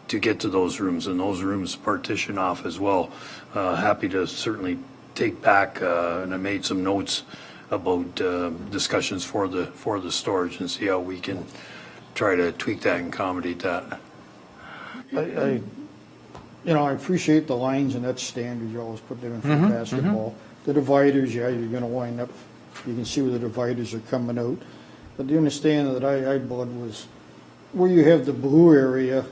to get to those rooms, and those rooms partition off as well. Happy to certainly take back, and I made some notes about discussions for the storage and see how we can try to tweak that and accommodate that. I appreciate the lines, and that's standard. You always put them in for basketball. The dividers, you're going to wind up, you can see where the dividers are coming out. But the understanding that I bought was where you have the blue area,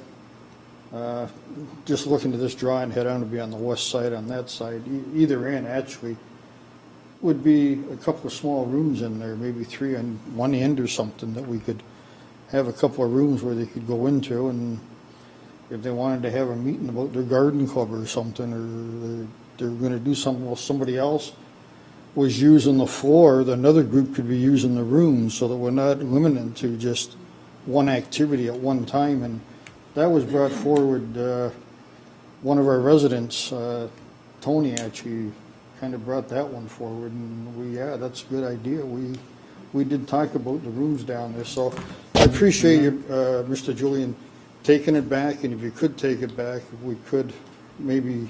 just looking to this drawing, head on to be on the west side on that side. Either end, actually, would be a couple of small rooms in there, maybe 3 on one end or something, that we could have a couple of rooms where they could go into, and if they wanted to have a meeting about their garden club or something, or they're going to do something while somebody else was using the floor, then another group could be using the rooms, so that we're not limited to just one activity at one time. And that was brought forward, one of our residents, Tony, actually kind of brought that one forward, and that's a good idea. We did talk about the rooms down there, so I appreciate you, Mr. Julian, taking it back, and if you could take it back, if we could maybe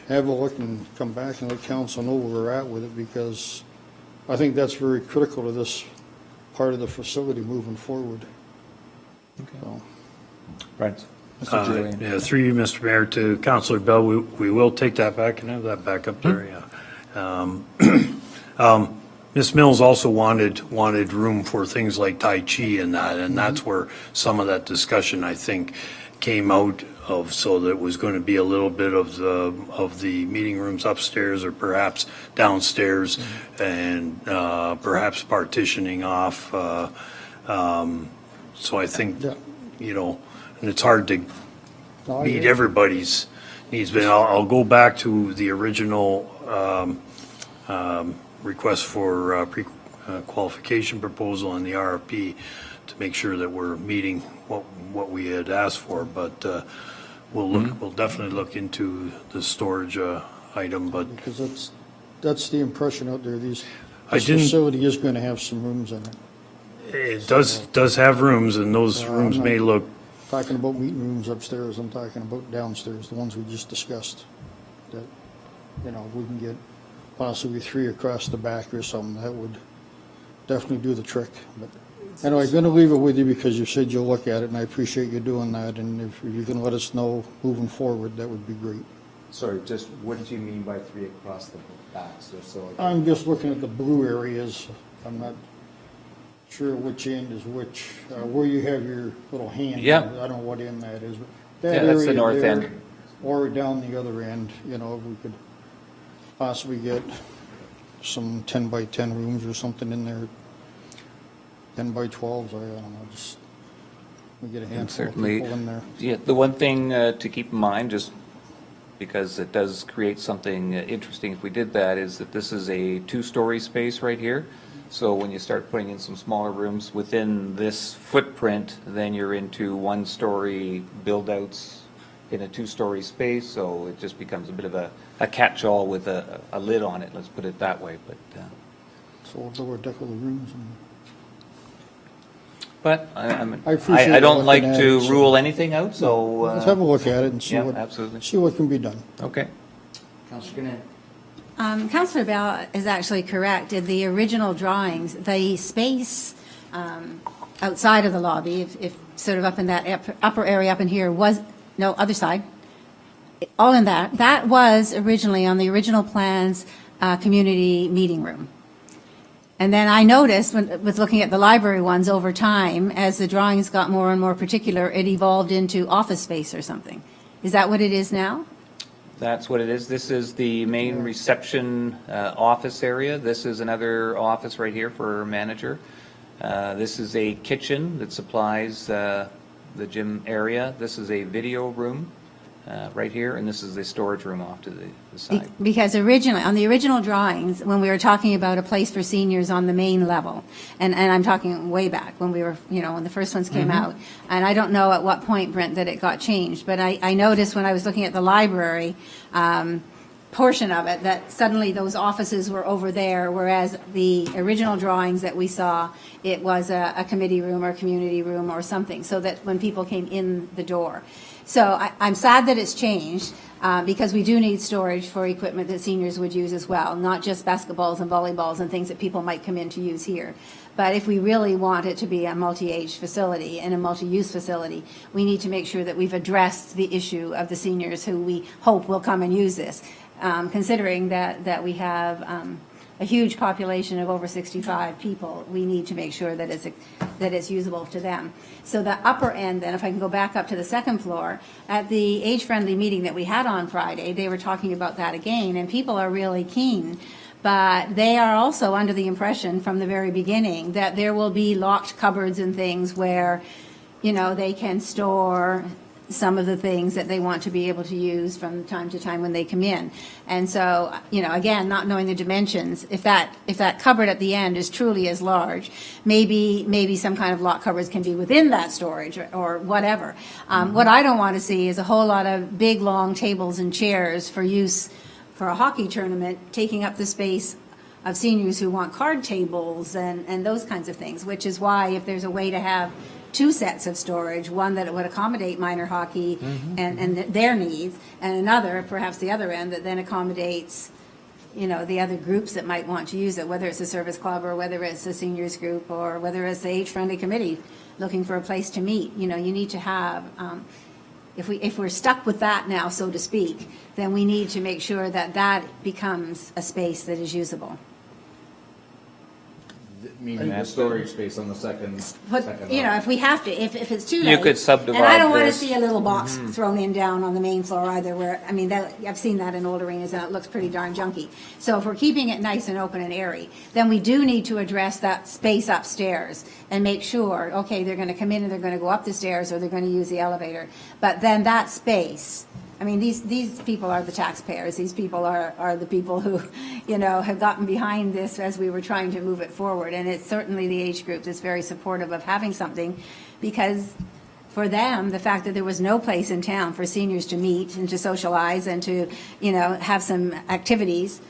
have a look and come back and let council know where we're at with it, because I think that's very critical to this part of the facility moving forward. So. Brent. Mr. Julian. Yeah, through you, Mr. Mayor, to Councillor Bell, we will take that back and have that back up there, yeah. Ms. Mills also wanted room for things like Tai Chi and that, and that's where some of that discussion, I think, came out of, so that was going to be a little bit of the meeting rooms upstairs or perhaps downstairs, and perhaps partitioning off. So I think, Yeah. and it's hard to No, I meet agree. everybody's needs, but I'll go back to the original request for pre-qualification proposal and the RFP to make sure that we're meeting what we had asked for, but we'll definitely look into the storage item, but Because that's the impression out there, this I didn't- facility is going to have some rooms in it. it does have rooms, and those rooms may look, Talking about meeting rooms upstairs, I'm talking about downstairs, the ones we just discussed. That, if we can get possibly 3 across the back or something, that would definitely do the trick. But anyway, I'm going to leave it with you because you said you'll look at it, and I appreciate you doing that. And if you can let us know moving forward, that would be great. Sorry, just what did you mean by 3 across the back? So I'm just looking at the blue areas. I'm not sure which end is which, where you have your little hand. Yeah. I don't know what end that is, but Yeah, that that's the area north there, end. or down the other end, if we could possibly get some 10 by 10 rooms or something in there. 10 by 12s, I don't know, just, we get a And handful of certainly, people in there. yeah, the one thing to keep in mind, just because it does create something interesting if we did that, is that this is a 2-story space right here. So when you start putting in some smaller rooms within this footprint, then you're into 1-story build-outs in a 2-story space, so it just becomes a bit of a catch-all with a lid on it, let's put it that way, So lower deck of the rooms. but I appreciate I don't you like looking at to it, so- rule anything out, so. Let's have a look at it and see Yeah, what, absolutely. see what can be done. Okay. Councillor Gannon. Councillor Bell is actually correct. In the original drawings, the space outside of the lobby, if sort of up in that upper area up in here was, no, other side, all in that was originally on the original plans, community meeting room. And then I noticed with looking at the library ones over time, as the drawings got more and more particular, it evolved into office space or something. Is that what it is now? That's what it is. This is the main reception office area. This is another office right here for our manager. This is a kitchen that supplies the gym area. This is a video room right here, and this is the storage room off to the side. Because originally, on the original drawings, when we were talking about a place for seniors on the main level, and I'm talking way back when we were, when the first ones came out, and I don't know at what point, Brent, that it got changed, but I noticed when I was looking at the library portion of it, that suddenly those offices were over there, whereas the original drawings that we saw, it was a committee room or community room or something, so that when people came in the door. So I'm sad that it's changed, because we do need storage for equipment that seniors would use as well, not just basketballs and volleyballs and things that people might come in to use here. But if we really want it to be a multi-age facility and a multi-use facility, we need to make sure that we've addressed the issue of the seniors who we hope will come and use this, considering that we have a huge population of over 65 people. We need to make sure that it's usable to them. So the upper end, then, if I can go back up to the second floor, at the age-friendly meeting that we had on Friday, they were talking about that again, and people are really keen. But they are also under the impression from the very beginning that there will be locked cupboards and things where, they can store some of the things that they want to be able to use from time to time when they come in. And so, again, not knowing the dimensions, if that cupboard at the end is truly as large, maybe some kind of lock cupboards can be within that storage or whatever. What I don't want to see is a whole lot of big, long tables and chairs for use for a hockey tournament, taking up the space of seniors who want card tables and those kinds of things, which is why if there's a way to have 2 sets of storage, one that would accommodate minor hockey and their needs, and another, perhaps the other end, that then accommodates, the other groups that might want to use it, whether it's a service club or whether it's a seniors group or whether it's the age-friendly committee looking for a place to meet. You need to have, if we're stuck with that now, so to speak, then we need to make sure that becomes a space that is usable. Meaning that storage space on the second But, you know, level. if we have to, if it's too late. You could subdivide And I don't want to this. see a little box thrown in down on the main floor either where, I mean, that, I've seen that in old arenas and it looks pretty darn junky. So if we're keeping it nice and open and airy, then we do need to address that space upstairs and make sure, okay, they're going to come in and they're going to go up the stairs or they're going to use the elevator. But then that space, I mean, these people are the taxpayers. These people are the people who, you know, have gotten behind this as we were trying to move it forward. And it's certainly the age group that's very supportive of having something because for them, the fact that there was no place in town for seniors to meet and to socialize and to, you know, have some activities,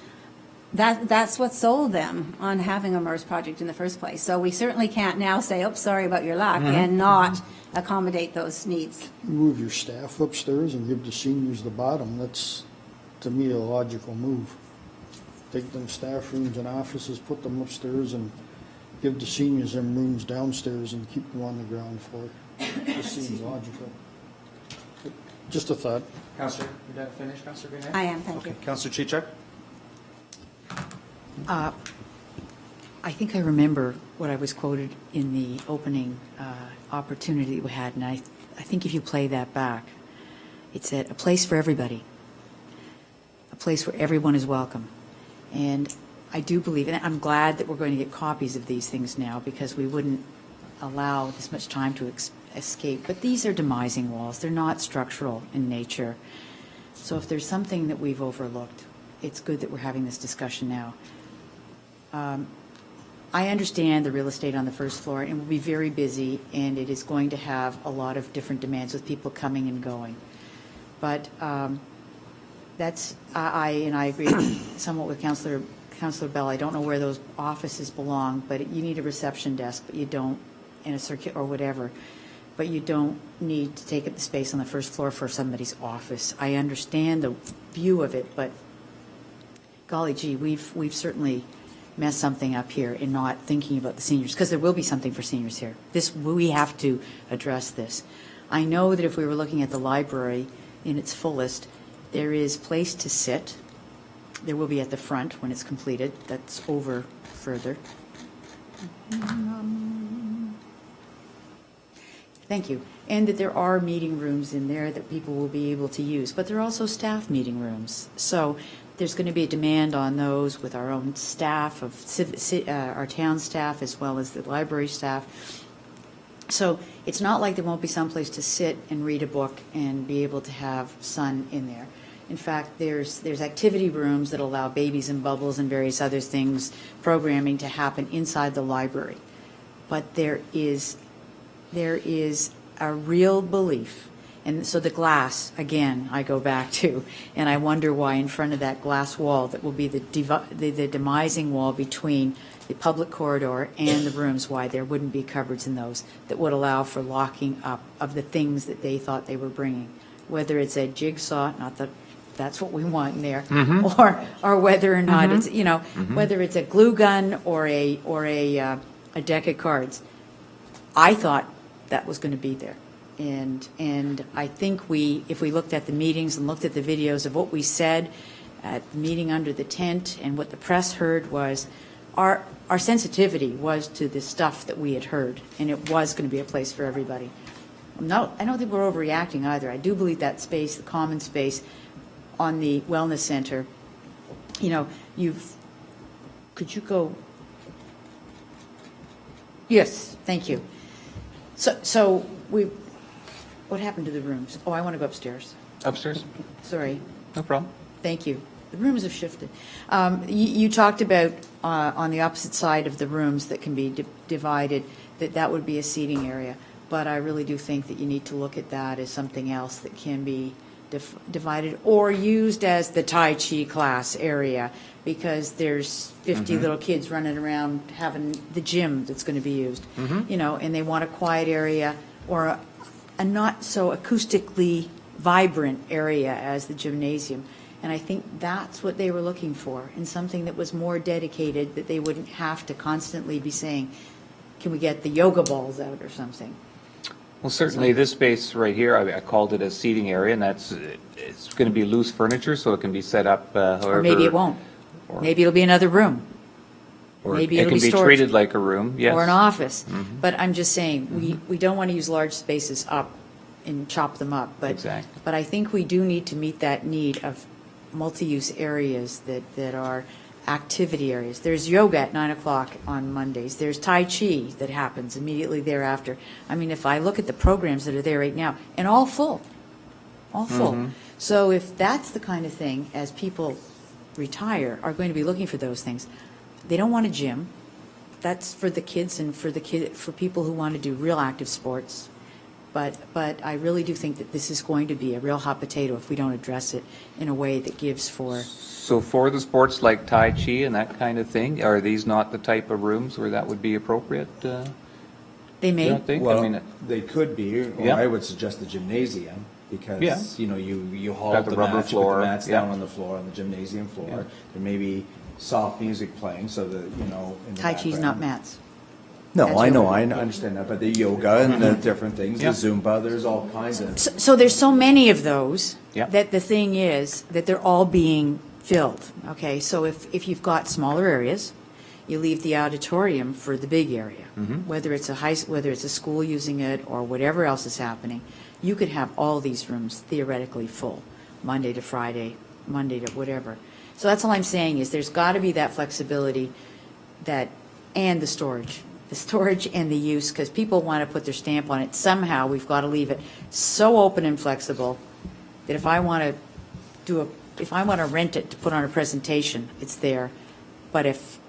that's what sold them on having a MERS project in the first place. So we certainly can't now say, oops, sorry about your luck, and not accommodate those needs. Move your staff upstairs and give the seniors the bottom. That's, to me, a logical move. Take them staff rooms and offices, put them upstairs, and give the seniors them rooms downstairs and keep them on the ground floor. This seems logical. Just a thought. Counselor, you done finished, Counselor Greenhay? I am, thank you. Counselor Chichak? I think I remember what I was quoted in the opening opportunity we had, and I think if you play that back, it said, "A place for everybody, a place where everyone is welcome." And I do believe, and I'm glad that we're going to get copies of these things now because we wouldn't allow this much time to escape. But these are demising walls. They're not structural in nature. So if there's something that we've overlooked, it's good that we're having this discussion now. I understand the real estate on the first floor, and will be very busy, and it is going to have a lot of different demands with people coming and going. But that's, I agree somewhat with Councillor Bell. I don't know where those offices belong, but you need a reception desk, but you don't, in a circuit or whatever, but you don't need to take up the space on the first floor for somebody's office. I understand the view of it, but golly gee, we've certainly messed something up here in not thinking about the seniors, because there will be something for seniors here. We have to address this. I know that if we were looking at the library in its fullest, there is place to sit. There will be at the front when it's completed. That's over further. Thank you. And that there are meeting rooms in there that people will be able to use, but there are also staff meeting rooms. So there's going to be a demand on those with our own staff, our town staff, as well as the library staff. So it's not like there won't be some place to sit and read a book and be able to have sun in there. In fact, there's activity rooms that allow babies and bubbles and various other things, programming to happen inside the library. But there is a real belief. And so the glass, again, I go back to, and I wonder why in front of that glass wall that will be the demising wall between the public corridor and the rooms, why there wouldn't be cupboards in those that would allow for locking up of the things that they thought they were bringing, whether it's a jigsaw, not that that's what we want in there, or whether or not it's, you know, whether it's a glue gun or a deck of cards. I thought that was going to be there. And I think if we looked at the meetings and looked at the videos of what we said at the meeting under the tent and what the press heard was our sensitivity was to the stuff that we had heard, and it was going to be a place for everybody. No, I don't think we're overreacting either. I do believe that space, the common space on the wellness center, you know, could you go? Yes, thank you. So what happened to the rooms? Oh, I want to go upstairs. Upstairs? Sorry. No problem. Thank you. The rooms have shifted. You talked about on the opposite side of the rooms that can be divided, that would be a seating area. But I really do think that you need to look at that as something else that can be divided or used as the Tai Chi class area, because there's 50 little kids running around having the gym that's going to be used, you know, and they want a quiet area or a not so acoustically vibrant area as the gymnasium. And I think that's what they were looking for, and something that was more dedicated, that they wouldn't have to constantly be saying, can we get the yoga balls out or something? Well, certainly this space right here, I called it a seating area, and it's going to be loose furniture, so it can be set up however. Or maybe it won't. Maybe it'll be another room. Maybe It it'll can be be storage. treated like a room, yes. Or an office. But I'm just saying, we don't want to use large spaces up and chop them up. Exactly. But I think we do need to meet that need of multi-use areas that are activity areas. There's yoga at 9 o'clock on Mondays. There's Tai Chi that happens immediately thereafter. I mean, if I look at the programs that are there right now, and all full. So if that's the kind of thing, as people retire, are going to be looking for those things, they don't want a gym. That's for the kids and for people who want to do real active sports. But I really do think that this is going to be a real hot potato if we don't address it in a way that gives for, So for the sports like Tai Chi and that kind of thing, are these not the type of rooms where that would be appropriate? they You may. don't think? I Well, mean, they could be, or Yeah. I would suggest the gymnasium, Yeah. because, you know, you haul Got up the the rubber mats, you put floor, the mats yeah. down on the floor, on the gymnasium floor. Yeah. There may be soft music playing, so that, you know, in the Tai Chi's not background. mats. No, That's I know, yoga. I understand that, but the yoga and the different things, the Yeah. Zumba, there's all kinds of. So there's so many of those Yeah. that the thing is that they're all being filled. Okay, so if you've got smaller areas, you leave the auditorium for the big area. Whether it's whether it's a school using it or whatever else is happening, you could have all these rooms theoretically full, Monday to Friday, Monday to whatever. So that's all I'm saying is there's got to be that flexibility and the storage and the use, because people want to put their stamp on it. Somehow, we've got to leave it so open and flexible that if I want to rent it to put on a presentation, it's there. But if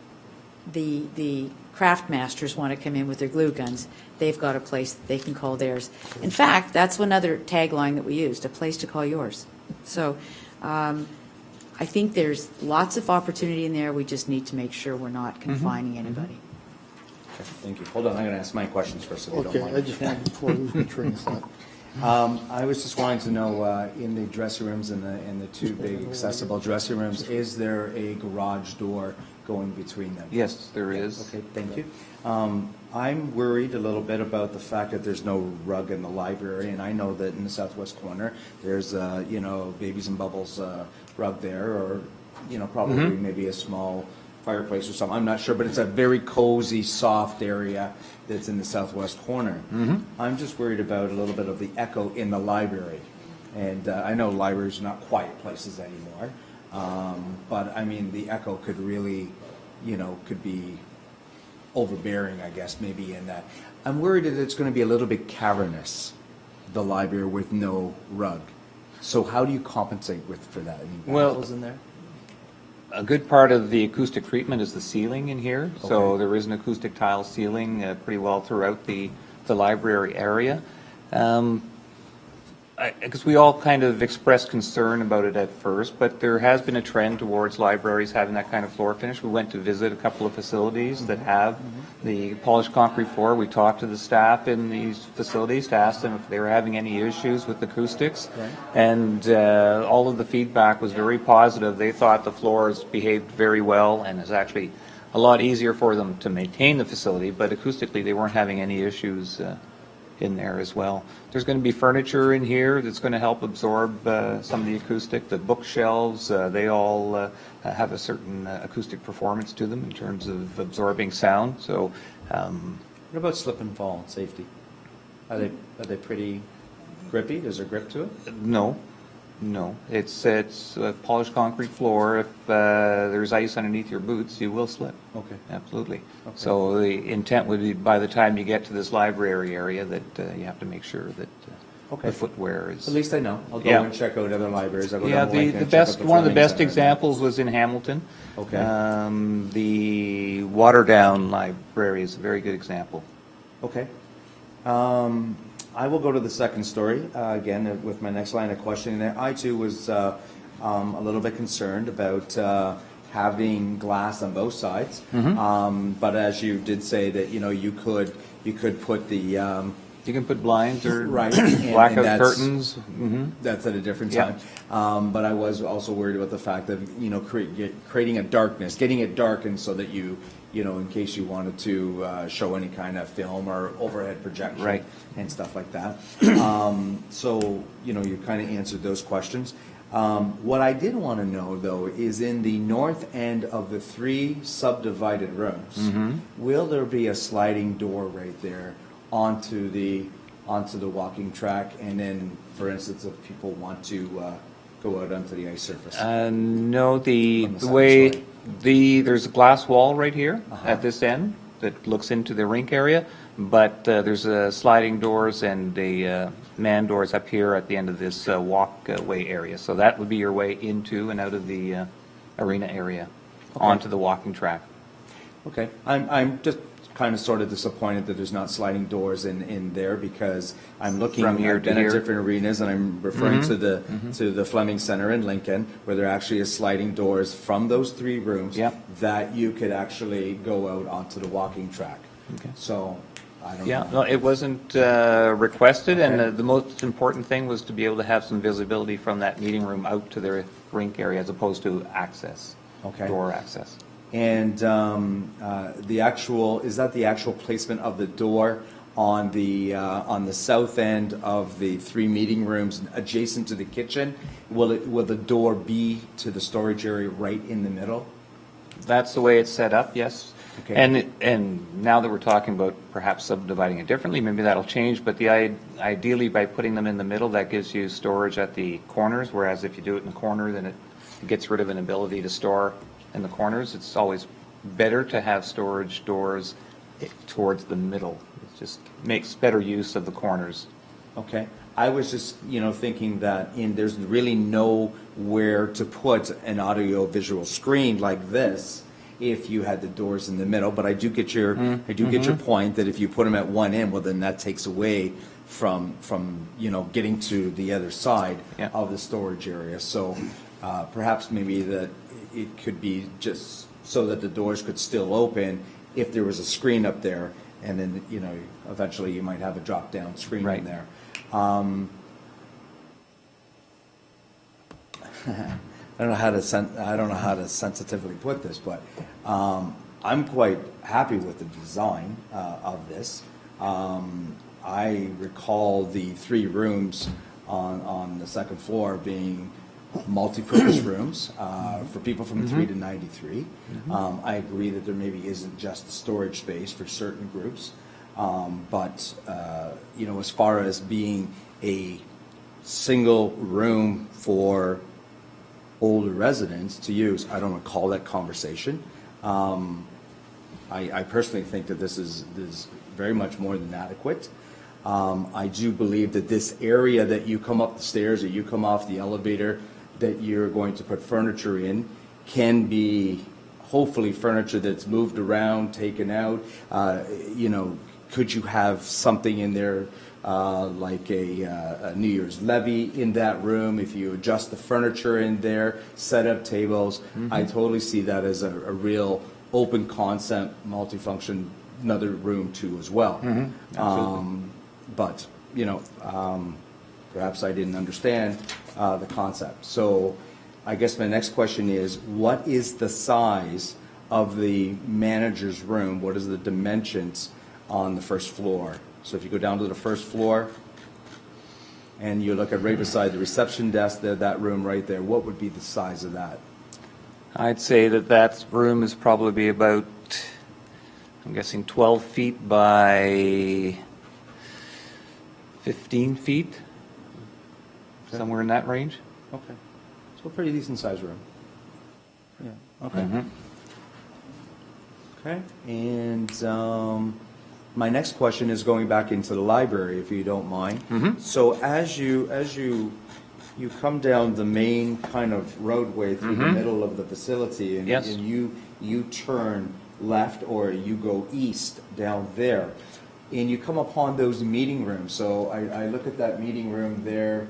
the craft masters want to come in with their glue guns, they've got a place that they can call theirs. In fact, that's another tagline that we used, a place to call yours. So I think there's lots of opportunity in there. We just need to make sure we're not confining anybody. Okay, thank you. Hold on, I'm gonna ask my questions first, if you don't Okay, mind. I just wanted, before I lose my train of thought. I was just wanting to know, in the dressing rooms and the two big accessible dressing rooms, is there a garage door going between them? yes, there is. Okay, thank you. I'm worried a little bit about the fact that there's no rug in the library, and I know that in the southwest corner, there's, you know, Babies and Bubbles rug there, or, you know, probably maybe a small fireplace or something. I'm not sure, but it's a very cozy, soft area that's in the southwest corner. I'm just worried about a little bit of the echo in the library. And I know libraries are not quiet places anymore, but I mean, the echo could really, you know, could be overbearing, I guess, maybe in that. I'm worried that it's going to be a little bit cavernous, the library with no rug. So how do you compensate for that? Any Well, baffles in there? A good part of the acoustic treatment is the ceiling in here. So Okay. there is an acoustic tile ceiling pretty well throughout the library area. Because we all kind of expressed concern about it at first, but there has been a trend towards libraries having that kind of floor finish. We went to visit a couple of facilities that have the polished concrete floor. We talked to the staff in these facilities to ask them if they were having any issues with acoustics. Right. And all of the feedback was very positive. They thought the floors behaved very well and is actually a lot easier for them to maintain the facility, but acoustically they weren't having any issues in there as well. There's going to be furniture in here that's going to help absorb some of the acoustic. The bookshelves, they all have a certain acoustic performance to them in terms of absorbing sound. So What about slip and fall and safety? Are they pretty grippy? Is there grip to it? no, it's a polished concrete floor. If there's ice underneath your boots, you will slip. Okay. Absolutely. Okay. So the intent would be by the time you get to this library area that you have to make sure that Okay. the footwear is. At least I know. I'll go Yeah. and check out other libraries. I'll go Yeah, down to Lincoln the and check out best, the one of the Fleming best Center. examples was in Hamilton. Okay. The Waterdown Library is a very good example. Okay. I will go to the second story, again, with my next line of questioning there. I too was a little bit concerned about having glass on both sides. But as you did say that, you know, you could put the, You can put blinds or Right, and blackout that's- curtains. that's at a different Yeah. time. But I was also worried about the fact of, you know, creating a darkness, getting it darkened so that you know, in case you wanted to show any kind of film or overhead projection Right. and stuff like that. So, you know, you kind of answered those questions. What I did want to know, though, is in the north end of the 3 subdivided rooms, will there be a sliding door right there onto the walking track? And then, for instance, if people want to go out onto the ice surface? No, the From the the second way, story. there's a glass wall right here Uh-huh. at this end that looks into the rink area, but there's sliding doors and the man doors up here at the end of this walkway area. So that would be your way into and out of the arena area, onto the walking track. Okay, I'm just kind of sort of disappointed that there's not sliding doors in there, because I'm looking, From here I've to been at here. different arenas, and I'm referring to the Fleming Center in Lincoln, where there actually is sliding doors from those 3 rooms Yep. that you could actually go out onto the walking track. Okay. So, I don't Yeah, know. no, it wasn't requested, and Okay. the most important thing was to be able to have some visibility from that meeting room out to the rink area as opposed to access, Okay. door access. And is that the actual placement of the door on the south end of the 3 meeting rooms adjacent to the kitchen? Will the door be to the storage area right in the middle? That's the way it's set up, yes. Okay. And now that we're talking about perhaps subdividing it differently, maybe that'll change, but ideally by putting them in the middle, that gives you storage at the corners, whereas if you do it in the corner, then it gets rid of an ability to store in the corners. It's always better to have storage doors towards the middle. It just makes better use of the corners. Okay, I was just, thinking that there's really nowhere to put an audio-visual screen like this if you had the doors in the middle, but I do get your point that if you put them at one end, well, then that takes away from getting to the other side Yeah. of the storage area. So perhaps maybe that it could be just so that the doors could still open if there was a screen up there, and then, eventually you might have a drop-down screen Right. in there. I don't know how to sensitively put this, but I'm quite happy with the design of this. I recall the 3 rooms on the second floor being multi-purpose rooms for people from 3 to 93. I agree that there maybe isn't just storage space for certain groups, but as far as being a single room for older residents to use, I don't recall that conversation. I personally think that this is very much more than adequate. I do believe that this area that you come up the stairs or you come off the elevator that you're going to put furniture in can be hopefully furniture that's moved around, taken out. Could you have something in there like a New Year's levee in that room? If you adjust the furniture in there, set up tables, I totally see that as a real open concept, multifunction, another room too as well. But, perhaps I didn't understand the concept. So I guess my next question is, what is the size of the manager's room? What is the dimensions on the first floor? So if you go down to the first floor and you look at right beside the reception desk there, that room right there, what would be the size of that? I'd say that room is probably about, I'm guessing 12 feet by 15 feet, somewhere in that range. Okay. So a pretty decent sized room. Yeah, okay. Okay, and my next question is going back into the library, if you don't mind. So as you come down the main kind of roadway through the middle of the facility, and, Yes. and you turn left or you go east down there, and you come upon those meeting rooms. So I look at that meeting room there.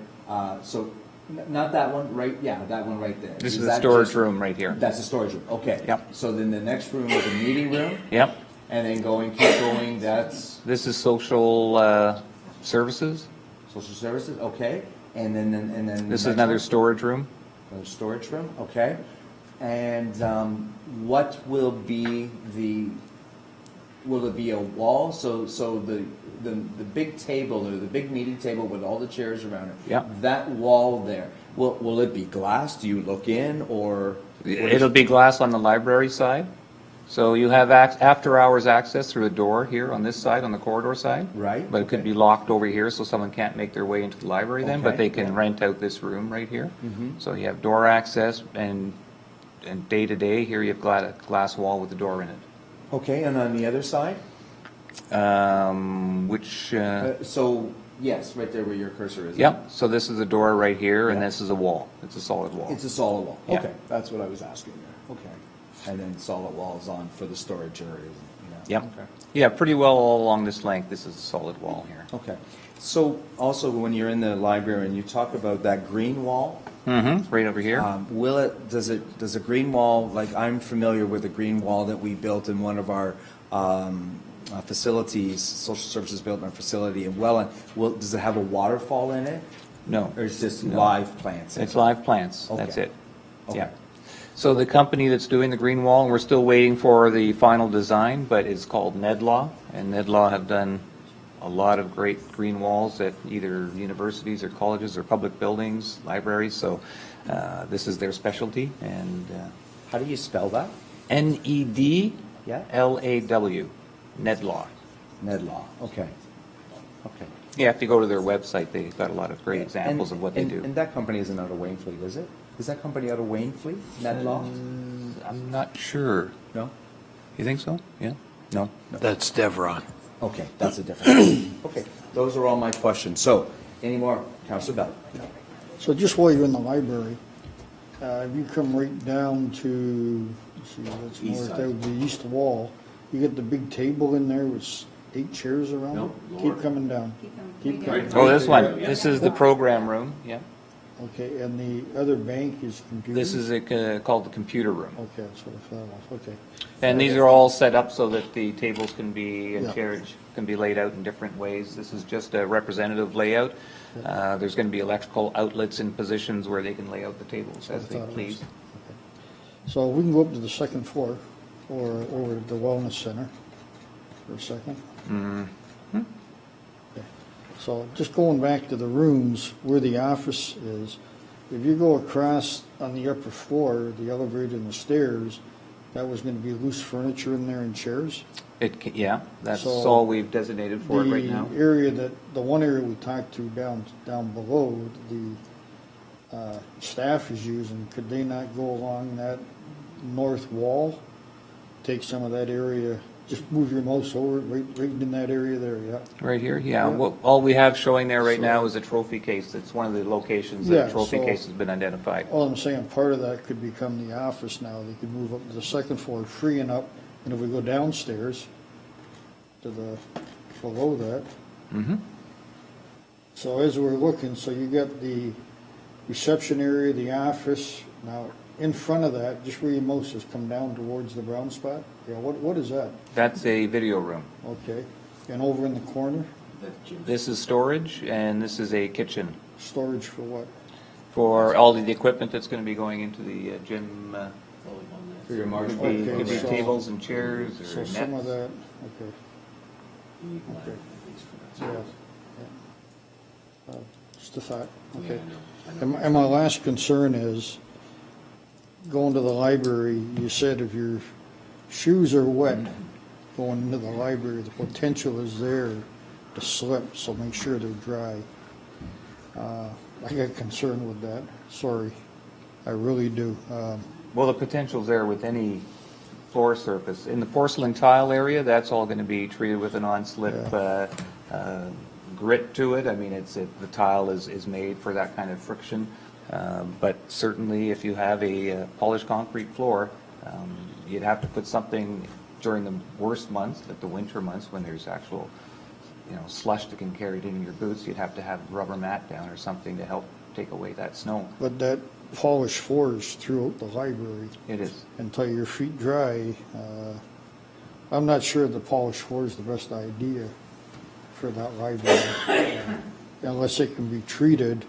Not that one, right? Yeah, that one right there. This is the that storage just- room right here. That's the storage room, okay. Yep. So then the next room is a meeting room, Yep. and then keep going, that's This is social services. social services, okay. And then This is next another one? storage room. Another storage room, okay. And what will be will it be a wall? So the big table, or the big meeting table with all the chairs around it? Yeah. That wall there, Will it be glass? Do you look in, or? It'll be glass on the library side. So you have after-hours access through a door here on this side, on the corridor side. Right, But it could okay. be locked over here, so someone can't make their way into the library then, but Okay, they can yeah. rent out this room right here. Mhm. So you have door access, and day to day, here you have glass wall with the door in it. Okay, and on the other side? Which, So, yes, right there where your cursor is. yep, so this is a door right here, and Yeah. this is a wall. It's a solid wall. It's a solid wall. Yeah. Okay, that's what I was asking there. Okay. And then solid walls on for the storage areas. Yep. Okay. Yeah, pretty well all along this length, this is a solid wall here. Okay. So also, when you're in the library and you talk about that green wall, Mm-hmm, right over here. does a green wall, like I'm familiar with a green wall that we built in one of our facilities, social services built in our facility in Welland, does it have a waterfall in it? No. Or is it just No. live plants? in It's it? live plants, that's Okay. it. Okay. Yeah. So the company that's doing the green wall, and we're still waiting for the final design, but it's called Nedlaw, and Nedlaw have done a lot of great green walls at either universities or colleges or public buildings, libraries, so this is their specialty, and How do you spell that? Nedlaw, Yeah. Nedlaw. Nedlaw, okay. Okay. Yeah, if you go to their website, they've got a lot of great examples of what they do. And that company isn't out of Wainfleet, is it? Is that company out of Wainfleet, Nedlaw? I'm not sure. No? You think so? Yeah? No? That's Devron. Okay, that's a different, okay, those are all my questions. So, any more? Councilor Bell? So just while you're in the library, if you come right down to, let's see, that's East north, side. that would be east wall, you get the big table in there with 8 chairs around No, it? lower. Keep coming down. Keep coming. Oh, this one. This is the program room, yeah. Okay, and the other bank is computer? This is called the computer room. Okay, that's what I thought it was, okay. And these are all set up so that the tables can be, and Yeah. chairs can be laid out in different ways. This is just a representative layout. There's going to be electrical outlets in positions where they can lay out the tables as they I thought it please. was. Okay. So we can go up to the second floor, or over to the wellness center for a second. Okay. So just going back to the rooms where the office is, if you go across on the upper floor, the elevator and the stairs, that was gonna be loose furniture in there and chairs. Yeah, that's So all we've designated for it right now. The area the one area we talked to down below, the staff is using, could they not go along that north wall? Take some of that area, just move your mouse over, right in that area there, yeah. Right here, yeah. Yeah. Well, all we have showing there right So- now is a trophy case. It's one of the locations that Yeah, a trophy so- case has been identified. All I'm saying, part of that could become the office now. They could move up to the second floor, freeing up, and if we go downstairs to below that. Mm-hmm. So as we're looking, so you got the reception area, the office. Now, in front of that, just where your mouse has come down towards the brown spot, yeah, what is that? That's a video room. Okay. And over in the corner, This is storage, and this is a kitchen storage for what? for all of the equipment that's going to be going into the gym. For your margin. Could be, Okay, could be so- tables and chairs So or some of nets. that, okay. Okay. Yeah. Yeah. Just a thought, okay. And my last concern is, going to the library, you said if your shoes are wet, going into the library, the potential is there to slip, so make sure they're dry. I got concerned with that, sorry, I really do. Well, the potential's there with any floor surface. In the porcelain tile area, that's all going to be treated with a non-slip grit to it. I mean, the tile is made for that kind of friction. But certainly, if you have a polished concrete floor, you'd have to put something during the worst months, like the winter months, when there's actual, slush that can carry it in your boots. You'd have to have rubber mat down or something to help take away that snow. But that polished floor is throughout the library. It is. Until your feet dry. I'm not sure the polished floor is the best idea for that library, unless it can be treated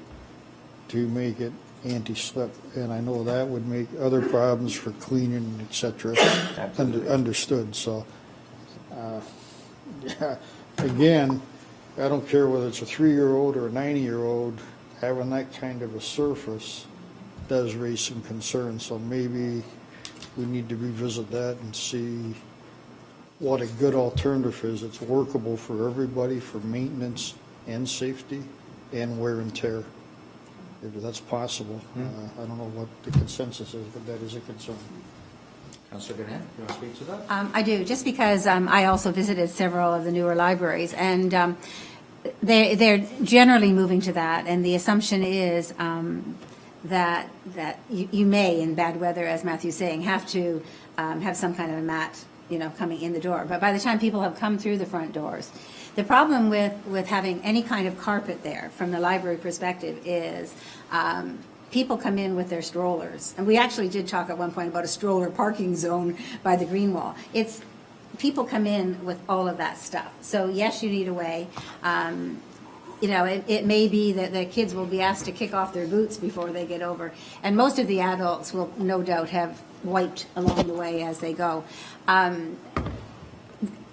to make it anti-slip. And I know that would make other problems for cleaning, et cetera, Absolutely. understood. So, yeah, again, I don't care whether it's a 3-year-old or a 90-year-old, having that kind of a surface does raise some concerns, so maybe we need to revisit that and see what a good alternative is. It's workable for everybody, for maintenance and safety and wear and tear, if that's possible. I don't know what the consensus is, but that is a concern. Councillor Gannett, you want to speak to that? I do, just because I also visited several of the newer libraries, and they're generally moving to that, and the assumption is that you may, in bad weather, as Matthew's saying, have to have some kind of a mat, coming in the door. But by the time people have come through the front doors, the problem with having any kind of carpet there, from the library perspective, is people come in with their strollers. And we actually did talk at one point about a stroller parking zone by the green wall. People come in with all of that stuff. So yes, you need a way. It may be that the kids will be asked to kick off their boots before they get over. And most of the adults will no doubt have wiped along the way as they go.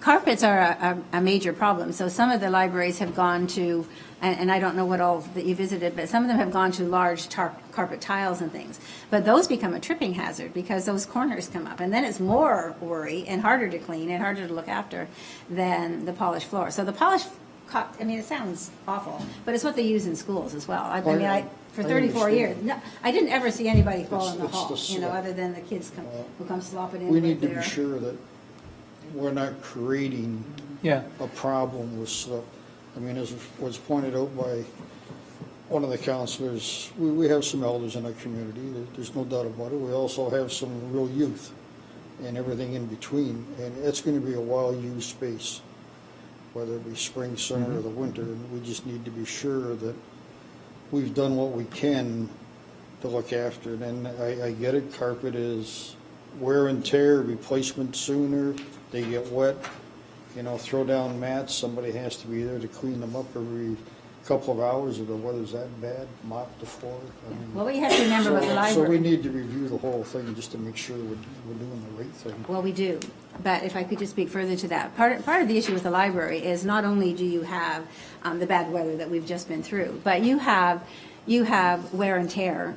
Carpets are a major problem. So some of the libraries have gone to, and I don't know what all that you visited, but some of them have gone to large carpet tiles and things. But those become a tripping hazard because those corners come up. And then it's more worry and harder to clean and harder to look after than the polished floor. So the polished, it sounds awful, but it's what they use in schools as well. For 34 years, no, I didn't ever see anybody fall in the It's hall, the slip. other than the kids who come slopping in We with need to their... be sure that we're not creating Yeah. a problem with slip. As was pointed out by one of the councillors, we have some elders in our community, there's no doubt about it. We also have some real youth and everything in between, and it's going to be a well-used space, whether it be spring, summer, or the winter, and we just need to be sure that we've done what we can to look after it. And I get it, carpet is wear and tear, replacement sooner, they get wet, throw down mats, somebody has to be there to clean them up every couple of hours if the weather's that bad, mop the floor. Well, what you have to remember about the So we library... need to review the whole thing just to make sure we're doing the right thing. Well, we do, but if I could just speak further to that. Part of the issue with the library is not only do you have the bad weather that we've just been through, but you have wear and tear,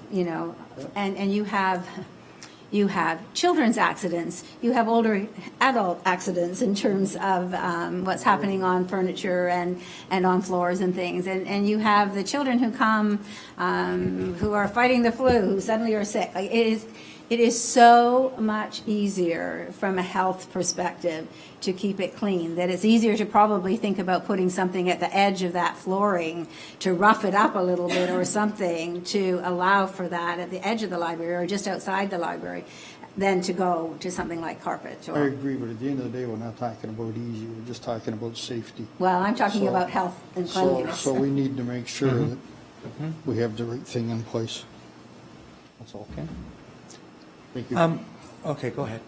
and you have children's accidents, you have older adult accidents in terms of what's happening on furniture and on floors and things. And you have the children who come who are fighting the flu, who suddenly are sick. It is so much easier from a health perspective to keep it clean, that it's easier to probably think about putting something at the edge of that flooring to rough it up a little bit or something to allow for that at the edge of the library or just outside the library than to go to something like carpet. I agree, but at the end of the day, we're not talking about easy, we're just talking about safety. Well, I'm talking So- about health and cleanliness. So we need to make sure that we have the right thing in place. That's all. Okay. Thank you. Okay, go ahead.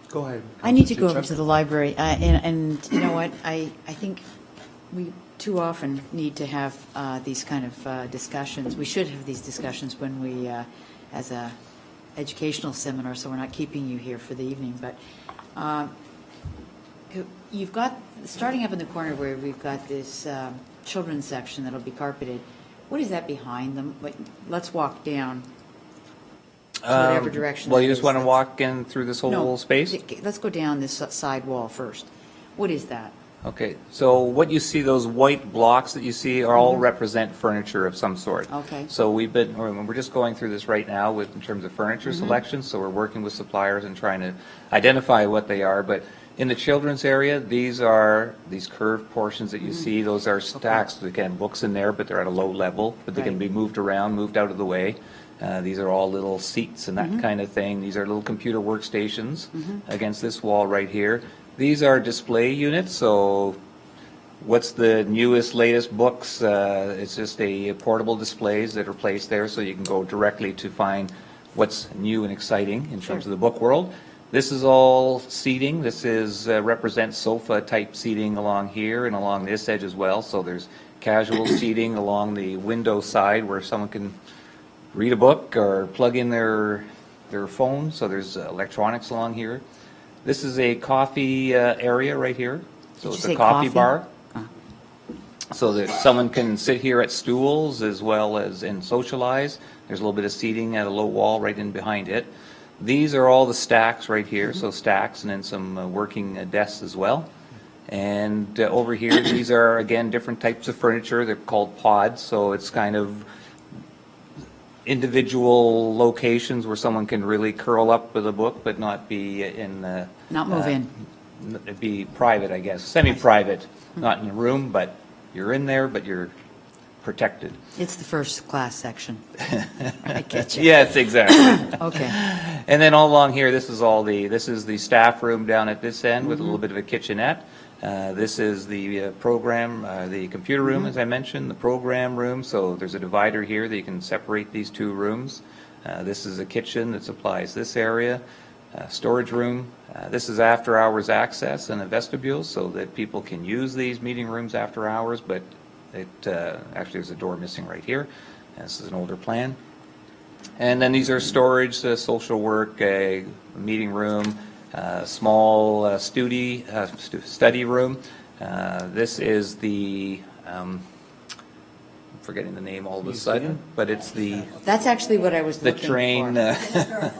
Go ahead. I need to go Councillor over to the library, and you know what, I think we too often need to have these kind of discussions. We should have these discussions when we, as a educational seminar, so we're not keeping you here for the evening, but you've got, starting up in the corner where we've got this children's section that'll be carpeted, what is that behind them? Let's walk down to whatever direction. Well, that you just is. want to That's- walk in through this whole No, space? Let's go down this side wall first. What is that? Okay, so what you see, those white blocks that you see are all represent furniture of some sort. Okay. So we're just going through this right now in terms of furniture selection, so we're working with suppliers and trying to identify what they are. But in the children's area, these curved portions that you see, those are stacks. Again, books in there, but they're at a low level, but they can Right. be moved around, moved out of the way. These are all little seats and that kind of thing. These are little computer workstations against this wall right here. These are display units, so what's the newest, latest books? It's just a portable displays that are placed there, so you can go directly to find what's new and exciting in terms of the book world. This is all seating. This is represents sofa-type seating along here and along this edge as well. So there's casual seating along the window side where someone can read a book or plug in their phone. So there's electronics along here. This is a coffee area right here. So Did you it's say a coffee coffee? bar. so that someone can sit here at stools as well as and socialize. There's a little bit of seating at a low wall right in behind it. These are all the stacks right here, so stacks and then some working desks as well. And over here, these are, again, different types of furniture. They're called pods, so it's kind of individual locations where someone can really curl up with a book but not be in the... Not move in. It'd be private, I guess, semi-private, not in a room, but you're in there, but you're protected. It's the first class section. I get you. Yes, exactly. Okay. And then all along here, this is the staff room down at this end with a little bit of a kitchenette. This is the program, the computer room, as I mentioned, the program room. So there's a divider here that you can separate these two rooms. This is a kitchen that supplies this area, storage room. This is after-hours access and a vestibule so that people can use these meeting rooms after hours, but actually there's a door missing right here. This is an older plan. And then these are storage, social work, a meeting room, small study room. This is the, I'm forgetting the name all of a sudden, but it's That's actually what I was the looking train, for.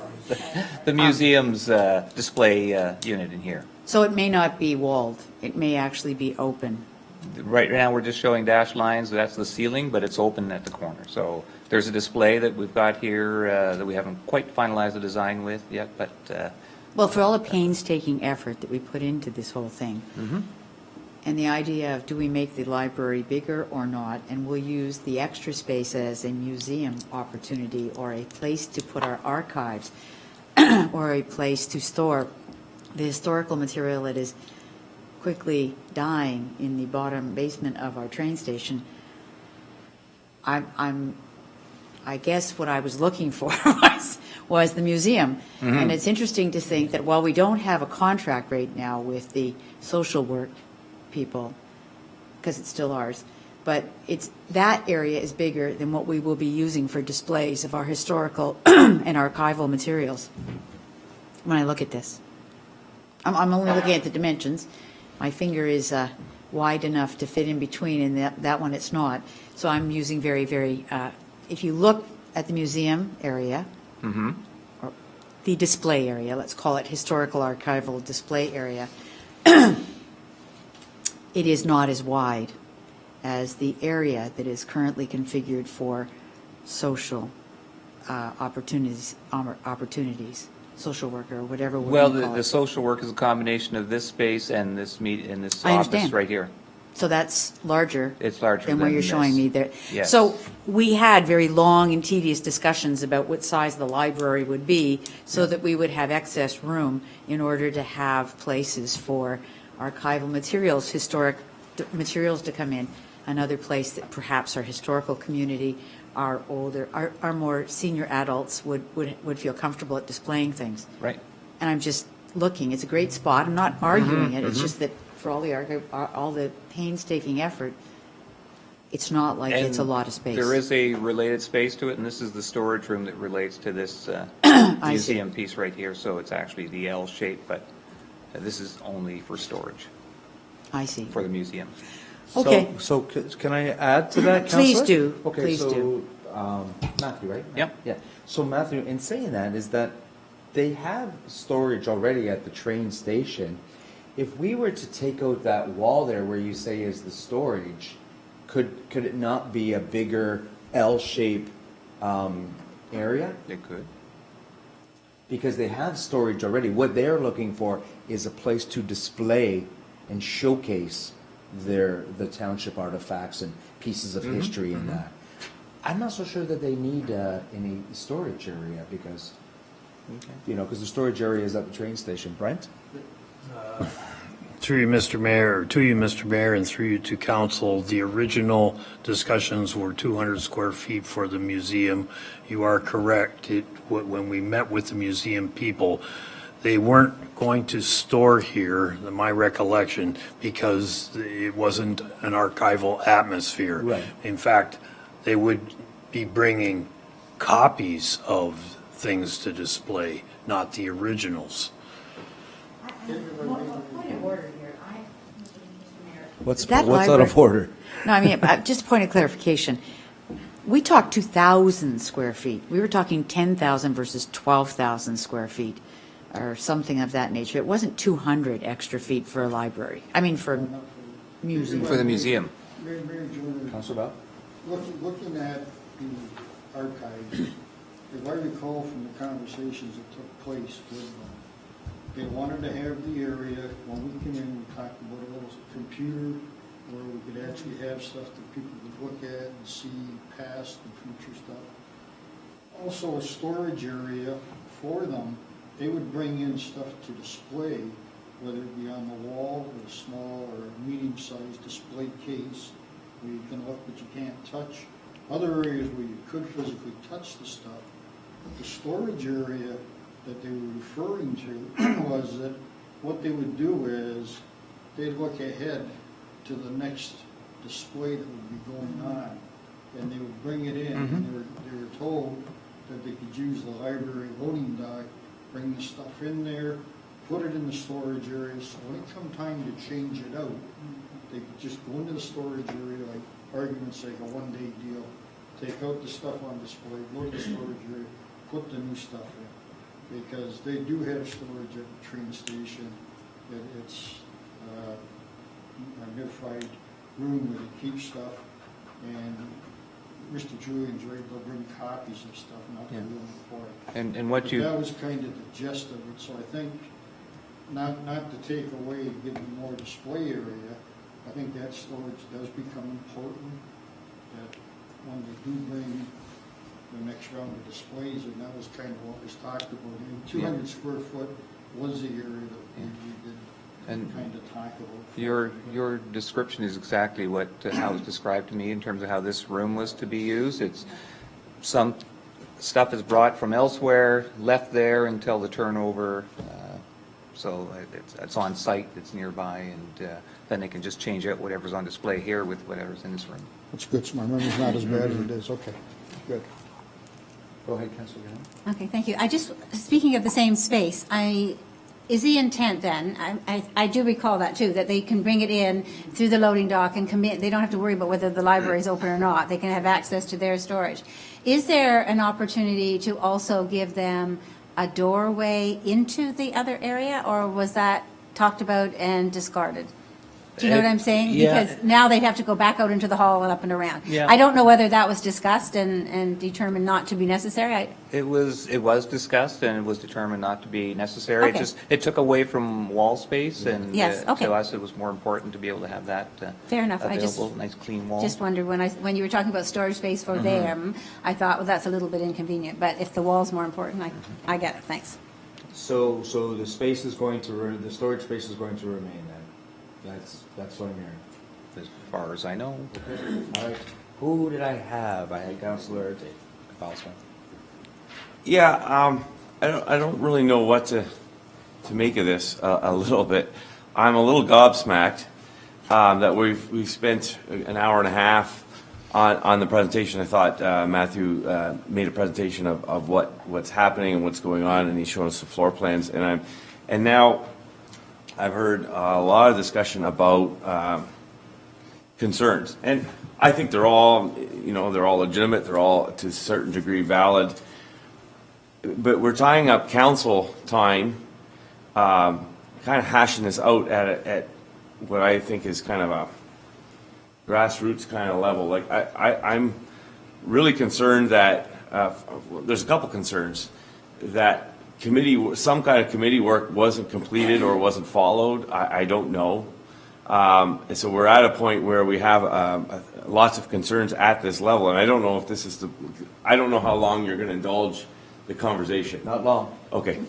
the museum's display unit in here. So it may not be walled. It may actually be open. Right now, we're just showing dash lines, that's the ceiling, but it's open at the corner. So there's a display that we've got here that we haven't quite finalized the design with yet, but Well, for all the painstaking effort that we put into this whole thing, and the idea of do we make the library bigger or not, and we'll use the extra space as a museum opportunity or a place to put our archives or a place to store the historical material that is quickly dying in the bottom basement of our train station. I guess what I was looking for was the museum. And it's interesting to think that while we don't have a contract right now with the social work people, because it's still ours, but that area is bigger than what we will be using for displays of our historical and archival materials when I look at this. I'm only looking at the dimensions. My finger is wide enough to fit in between, and that one it's not. So I'm using very, very, if you look at the museum area, or the display area, let's call it historical archival display area, it is not as wide as the area that is currently configured for social opportunities, social worker, or whatever we're well, going to call the it. social work is a combination of this space and this I office understand. right here. So that's larger. It's larger than what than you're showing this. me there. Yes. So we had very long and tedious discussions about what size the library would be so that we would have excess room in order to have places for archival materials, historic materials to come in. Another place that perhaps our historical community, our older, our more senior adults would feel comfortable at displaying things. Right. And I'm just looking. It's a great spot. I'm not arguing it. It's just that for all the painstaking effort, it's not like it's a lot of space. There is a related space to it, and this is the storage room that relates to this I see. museum piece right here. So it's actually the L shape, but this is only for storage I see. for the museum. Okay. So can I add to that, Please Counselor? do. Okay, Please so, do. Matthew, right? Yep. Yeah. So Matthew, in saying that, is that they have storage already at the train station. If we were to take out that wall there where you say is the storage, could it not be a bigger L-shaped area? It could. Because they have storage already. What they're looking for is a place to display and showcase the township artifacts and pieces of history in that. I'm not so sure that they need any storage area because, because the storage area is at the train station. Brent? Through you, Mr. Mayor, and through you to council, the original discussions were 200 square feet for the museum. You are correct. When we met with the museum people, they weren't going to store here, my recollection, because it wasn't an archival atmosphere. Right. In fact, they would be bringing copies of things to display, not the originals. Point of order here. Mr. Mayor, What's That out library- of order? No, I mean, just a point of clarification. We talked 2,000 square feet. We were talking 10,000 versus 12,000 square feet, or something of that nature. It wasn't 200 extra feet for a library. I mean, for museum. For the museum. Mayor Joyner, Councilor Bell? looking at the archives, if I recall from the conversations that took place with them, they wanted to have the area, when we came in, we talked about a little computer where we could actually have stuff that people could look at and see past and future stuff. Also a storage area for them. They would bring in stuff to display, whether it be on the wall or a small or medium-sized display case where you can look but you can't touch. Other areas where you could physically touch the stuff. But the storage area that they were referring to was that what they would do is they'd look ahead to the next display that would be going on, and they would bring it in, and they were told that they could use the library loading dock, bring the stuff in there, put it in the storage area, so when it come time to change it out, they could just go into the storage area, like argument's sake, a one-day deal, take out the stuff on display, go to the storage area, put the new stuff in. Because they do have storage at the train station. It's a magnified room where they keep stuff. And Mr. Julian's right, they'll bring copies of stuff, not the real report. And what But you, that was kind of the gist of it. So I think, not to take away, give them more display area, I think that storage does become important. That when they do bring the next round of displays, and that was kind of what was talked about. And 200 square foot was the area that we did And kind of talk about. your description is exactly what, how it was described to me in terms of how this room was to be used. It's, some stuff is brought from elsewhere, left there until the turnover, so it's on site, it's nearby, and then they can just change out whatever's on display here with whatever's in this room. That's good, so my memory's not as bad as it is. Okay, good. Go ahead, Councilor Gannon. Okay, thank you. I just, speaking of the same space, is the intent then, I do recall that too, that they can bring it in through the loading dock and come in, they don't have to worry about whether the library is open or not, they can have access to their storage. Is there an opportunity to also give them a doorway into the other area, or was that talked about and discarded? Do you know what I'm saying? Yeah. Because now they'd have to go back out into the hall and up and around. Yeah. I don't know whether that was discussed and determined not to be necessary. It was discussed and it was determined not to be necessary. Okay. It took away from wall space and Yes, okay. to us it was more important to be able to have that Fair enough. I just- available, nice clean wall. Just wondered, when you were talking about storage space for them, I thought, well, that's a little bit inconvenient, but if the wall's more important, I get it, thanks. So the space is going to, the storage space is going to remain then? That's what I'm hearing. As far as I know. All right. Who did I have? I had Councilor Balsam. Yeah, I don't really know what to make of this a little bit. I'm a little gobsmacked that we've spent an hour and a half on the presentation. I thought Matthew made a presentation of what's happening and what's going on, and he's showing us the floor plans. And now I've heard a lot of discussion about concerns, and I think they're all legitimate. They're all to a certain degree valid. But we're tying up council time, kind of hashing this out at what I think is kind of a grassroots kind of level. Like I'm really concerned that there's a couple concerns that some kind of committee work wasn't completed or wasn't followed. I don't know. And so we're at a point where we have lots of concerns at this level, and I don't know if this is I don't know how long you're going to indulge the conversation. Not long. Okay.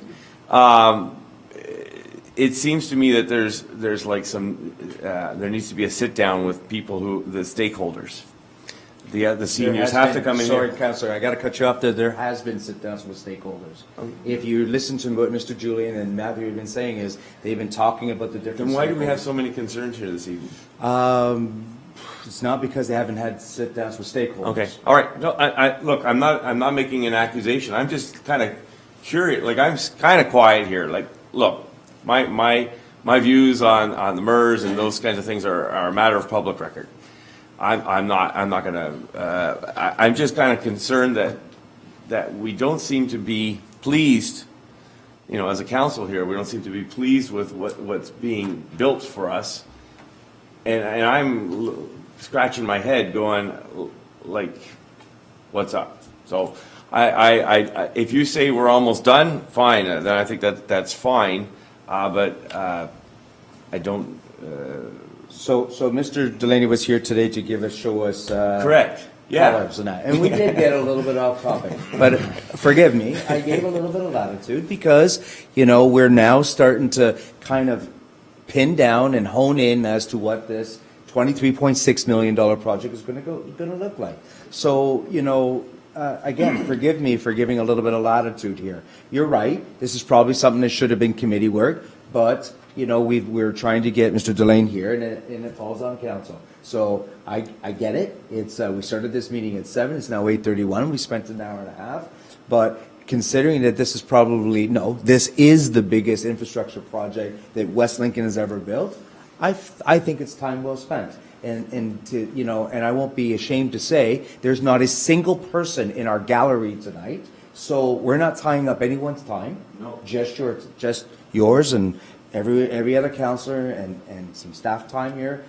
It seems to me that there's like there needs to be a sit down with people the stakeholders. The seniors have to come in Sorry, here. Councilor, I got to cut you off there. There has been sit-downs with stakeholders. If you listen to what Mr. Julian and Matthew have been saying is, they've been talking about the different. Then why do we have stakeholders. so many concerns here this evening? It's not because they haven't had sit-downs with stakeholders. Okay, all right. No, look, I'm not making an accusation. I'm just kind of curious. Like, I'm kind of quiet here. Like, look, my my views on the MERS and those kinds of things are a matter of public record. I'm not gonna, I'm just kind of concerned that we don't seem to be pleased, you know, as a council here, we don't seem to be pleased with what's being built for us. And I'm scratching my head going, like, what's up? So if you say we're almost done, fine, then I think that's fine. But I don't. So Mr. Delaney was here today to show us. Correct. Yeah. Colors and that. And we did get a little bit off topic. But forgive me, I gave a little bit of latitude because, you know, we're now starting to kind of pin down and hone in as to what this $23.6 million project is going to look like. So, you know, again, forgive me for giving a little bit of latitude here. You're right. This is probably something that should have been committee work, but, you know, we're trying to get Mr. Delane here, and it falls on council. So I get it. It's we started this meeting at 7. It's now 8:31. We spent an hour and a half, but considering that this is this is the biggest infrastructure project that West Lincoln has ever built, I think it's time well spent. And to, you know, and I won't be ashamed to say there's not a single person in our gallery tonight, so we're not tying up anyone's time. No. Just yours and every other counselor and some staff time here.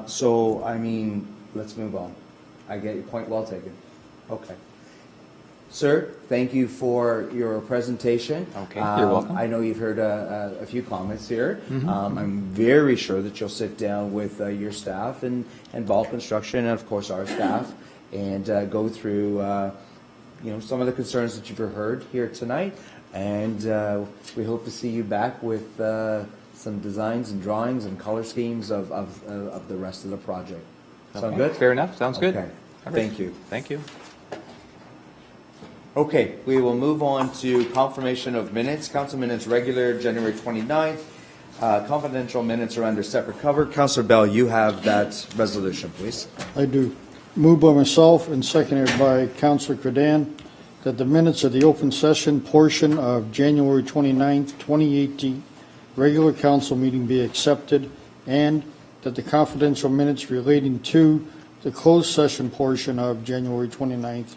So I mean, let's move on. I get your point well taken. Okay. Sir, thank you for your presentation. Okay, you're welcome. I know you've heard a few comments here. I'm very sure that you'll sit down with your staff and Ball Construction and, of course, our staff and go through, you know, some of the concerns that you've heard here tonight. And we hope to see you back with some designs and drawings and color schemes of the rest of the project. Sound Okay, good? Fair enough. Sounds good. Okay. All right. Thank you. Thank you. Okay, we will move on to confirmation of minutes. Council minutes regular, January 29th. Confidential minutes are under separate cover. Councillor Bell, you have that resolution, please. I do. Moved by myself and seconded by Councillor Credan that the minutes of the open session portion of January 29th, 2018 regular council meeting be accepted, and that the confidential minutes relating to the closed session portion of January 29th,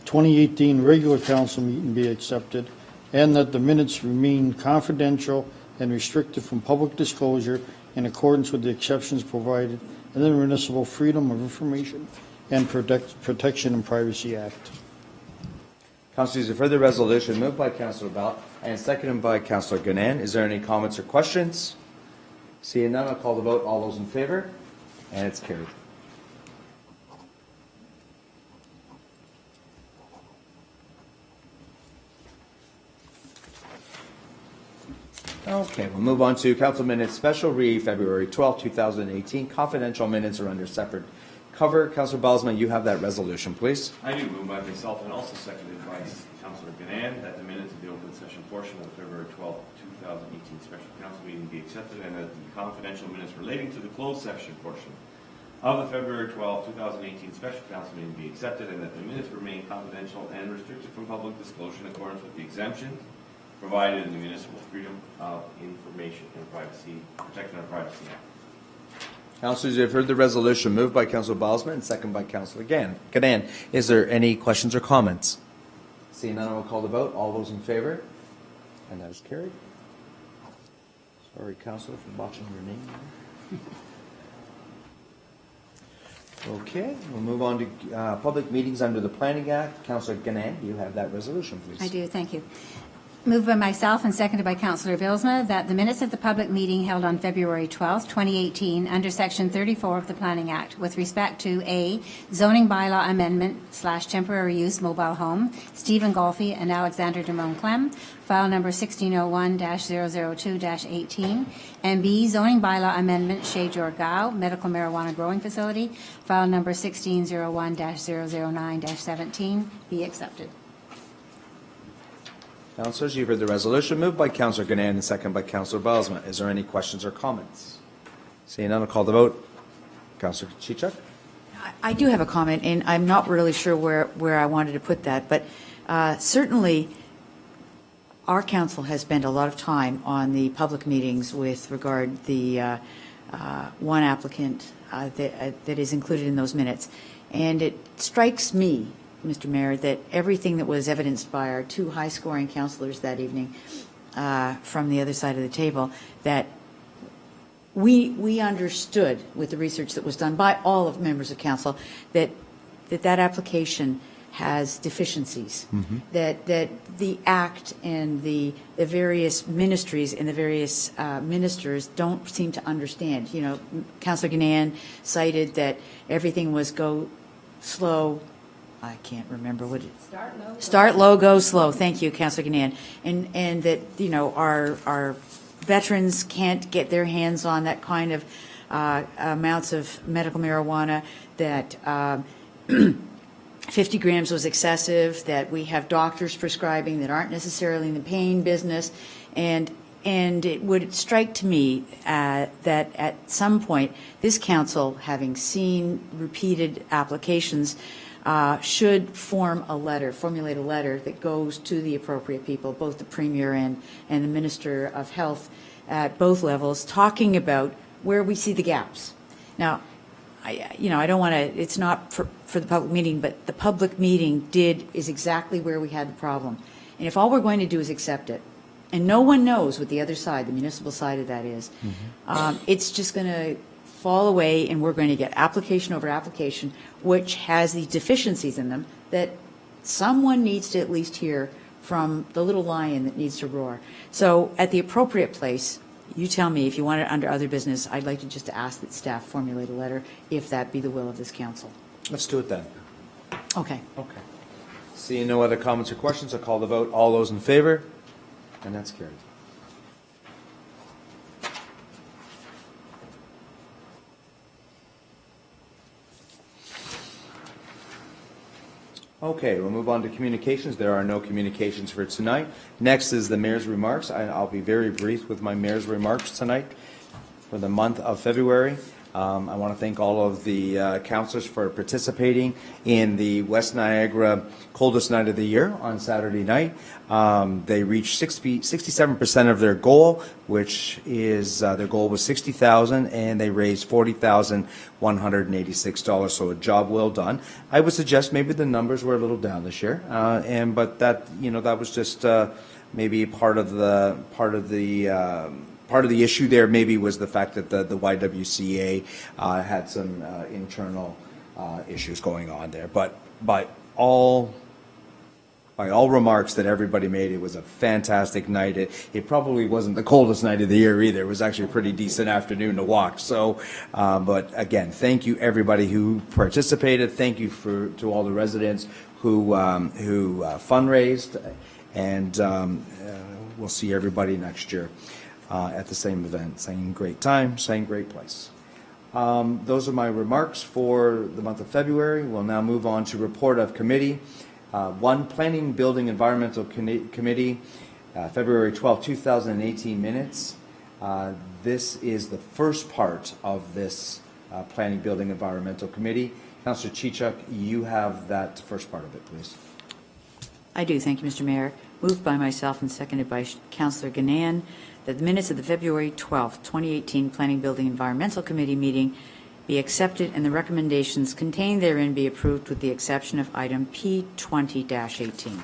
2018 regular council meeting be accepted, and that the minutes remain confidential and restricted from public disclosure in accordance with the exceptions provided in the Municipal Freedom of Information and Protection and Privacy Act. Councillors, you've heard the resolution moved by Councillor Bell and seconded by Councillor Ganan. Is there any comments or questions? Seeing none, I'll call the vote. All those in favor? And it's carried. Okay, we'll move on to council minutes special read, February 12, 2018. Confidential minutes are under separate cover. Councillor Balsman, you have that resolution, please. I do, moved by myself and also seconded by Councillor Ganan, that the minutes of the open session portion of the February 12, 2018 special council meeting be accepted, and that the confidential minutes relating to the closed session portion of the February 12, 2018 special council meeting be accepted, and that the minutes remain confidential and restricted from public disclosure in accordance with the exemptions provided in the Municipal Freedom of Information and Privacy, Protection and Privacy Act. Councillors, you've heard the resolution moved by Councillor Balsman and seconded by Councillor Ganan. Is there any questions or comments? Seeing none, I will call the vote. All those in favor? And that is carried. Sorry, Councillor, for botching your name. Okay, we'll move on to public meetings under the Planning Act. Councillor Ganan, you have that resolution, please. I do, thank you. Moved by myself and seconded by Councillor Bilsma that the minutes of the public meeting held on February 12, 2018, under Section 34 of the Planning Act, with respect to A, zoning bylaw amendment / temporary use mobile home, Stephen Golfi and Alexander Demone Clem, file number 1601-002-18, and B, zoning bylaw amendment Chez Gao, medical marijuana growing facility, file number 1601-009-17, be accepted. Councillors, you've heard the resolution moved by Councillor Ganan and seconded by Councillor Balsma. Is there any questions or comments? Seeing none, I'll call the vote. Councillor Chichuk? I do have a comment, and I'm not really sure where I wanted to put that, but certainly our council has spent a lot of time on the public meetings with regard the one applicant that is included in those minutes. And it strikes me, Mr. Mayor, that everything that was evidenced by our two high-scoring councillors that evening from the other side of the table, that we understood with the research that was done by all of members of council that application has deficiencies, that the act and the various ministries and the various ministers don't seem to understand. You know, Councillor Gannan cited that everything was go slow. I can't remember what it. Start low, go slow. Thank you, Councillor Gannan. And that, you know, our veterans can't get their hands on that kind of amounts of medical marijuana, that 50 grams was excessive, that we have doctors prescribing that aren't necessarily in the pain business. And it would strike to me that at some point, this council, having seen repeated applications, should formulate a letter that goes to the appropriate people, both the Premier and the Minister of Health at both levels, talking about where we see the gaps. Now, I don't want to, it's not for the public meeting, but the public meeting is exactly where we had the problem. And if all we're going to do is accept it, and no one knows what the other side, the municipal side of that is, it's just going to fall away, and we're going to get application over application, which has these deficiencies in them that someone needs to at least hear from the little lion that needs to roar. So at the appropriate place, you tell me if you want it under other business. I'd like to just ask that staff formulate a letter, if that be the will of this council. Let's do it then. Okay. Okay. Seeing no other comments or questions, I'll call the vote. All those in favor? And that's carried. Okay, we'll move on to communications. There are no communications for tonight. Next is the mayor's remarks. I'll be very brief with my mayor's remarks tonight for the month of February. I want to thank all of the councillors for participating in the West Niagara Coldest Night of the Year on Saturday night. They reached 67% of their goal, which is their goal was $60,000, and they raised $40,186. So a job well done. I would suggest maybe the numbers were a little down this year, but that that was just maybe part of the issue there maybe was the fact that the YWCA had some internal issues going on there. But by all remarks that everybody made, it was a fantastic night. It probably wasn't the coldest night of the year either. It was actually a pretty decent afternoon to walk. So, but again, thank you everybody who participated. Thank you to all the residents who fundraised, and we'll see everybody next year. At the same event, same great time, same great place. Those are my remarks for the month of February. We'll now move on to report of committee. One, Planning, Building, Environmental Committee, February 12, 2018 minutes. This is the first part of this Planning, Building, Environmental Committee. Councillor Chichuk, you have that first part of it, please. I do. Thank you, Mr. Mayor. Moved by myself and seconded by Councillor Gannan, that the minutes of the February 12th, 2018 Planning, Building, Environmental Committee meeting be accepted and the recommendations contained therein be approved with the exception of item P20-18.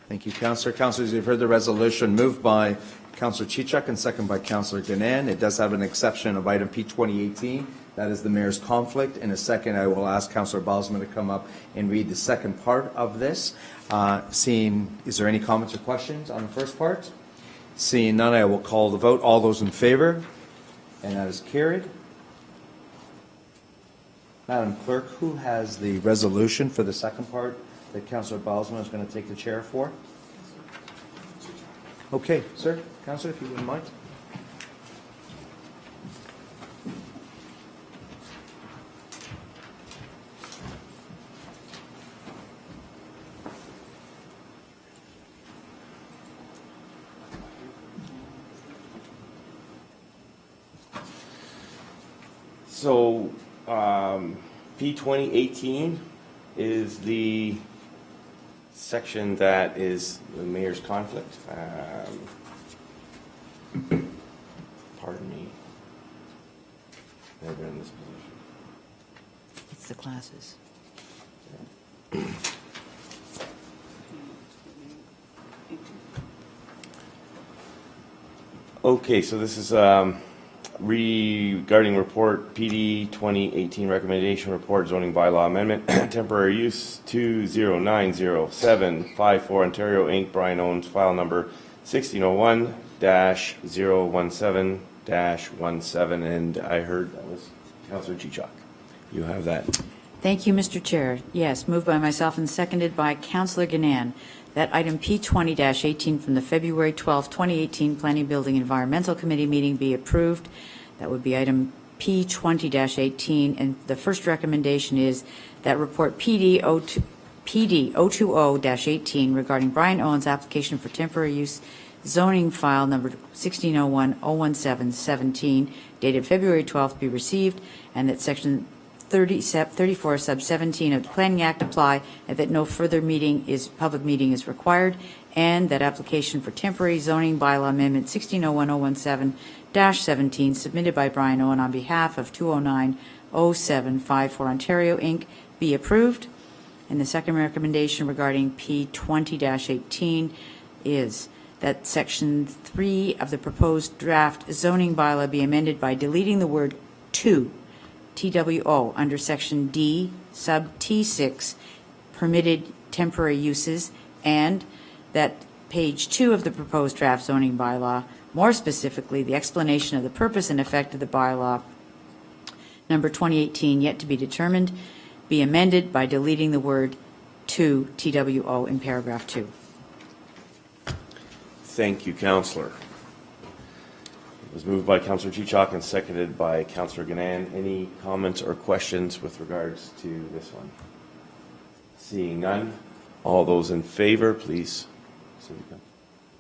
Thank you, Councillor. Councillors, you've heard the resolution moved by Councillor Chichuk and seconded by Councillor Gannan. It does have an exception of item P2018. That is the mayor's conflict. In a second, I will ask Councillor Bosman to come up and read the second part of this. Is there any comments or questions on the first part? Seeing none, I will call the vote. All those in favor? And that is carried. Madam Clerk, who has the resolution for the second part that Councillor Bosman is going to take the chair for? Okay, sir. Councillor, if you wouldn't mind. So, P2018 is the section that is the mayor's conflict. Pardon me. Never been in this position. It's the classes. Okay, so this is regarding report PD 2018 recommendation report zoning bylaw amendment, temporary use 2090754 Ontario Inc. Brian Owens, file number 1601-017-17, and I heard that was Councillor Chichok. You have that. Thank you, Mr. Chair. Yes, moved by myself and seconded by Councillor Ganan, that item P20-18 from the February 12, 2018 Planning, Building, Environmental Committee meeting be approved. That would be item P20-18, and the first recommendation is that report PD 020-18 regarding Brian Owens' application for temporary use zoning file number 1601-017-17 dated February 12th be received, and that section 34 sub 17 of the Planning Act apply, and that no further public meeting is required, and that application for temporary zoning bylaw amendment 1601-017-17 submitted by Brian Owen on behalf of 2090754 Ontario Inc. be approved. And the second recommendation regarding P20-18 is that section 3 of the proposed draft zoning bylaw be amended by deleting the word to, TWO, under section D, sub T6, permitted temporary uses, and that page 2 of the proposed draft zoning bylaw, more specifically, the explanation of the purpose and effect of the bylaw, number 2018, yet to be determined, be amended by deleting the word to, TWO, in paragraph 2. Thank you, Councillor. It was moved by Councillor Chichok and seconded by Councillor Ganan. Any comments or questions with regards to this one? Seeing none, all those in favor, please.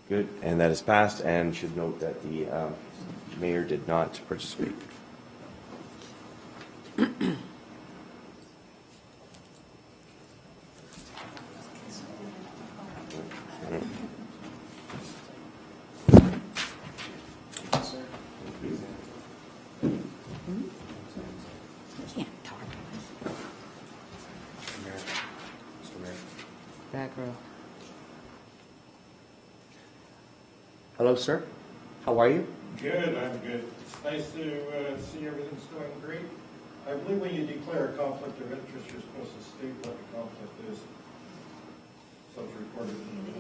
Good, and that is passed, and should note that the mayor did not participate. Can't talk. Back row. Hello, sir. How are you? Good, I'm good. It's nice to see everything's going great. I believe when you declare a conflict of interest, you're supposed to state what the conflict is. So it's recorded in the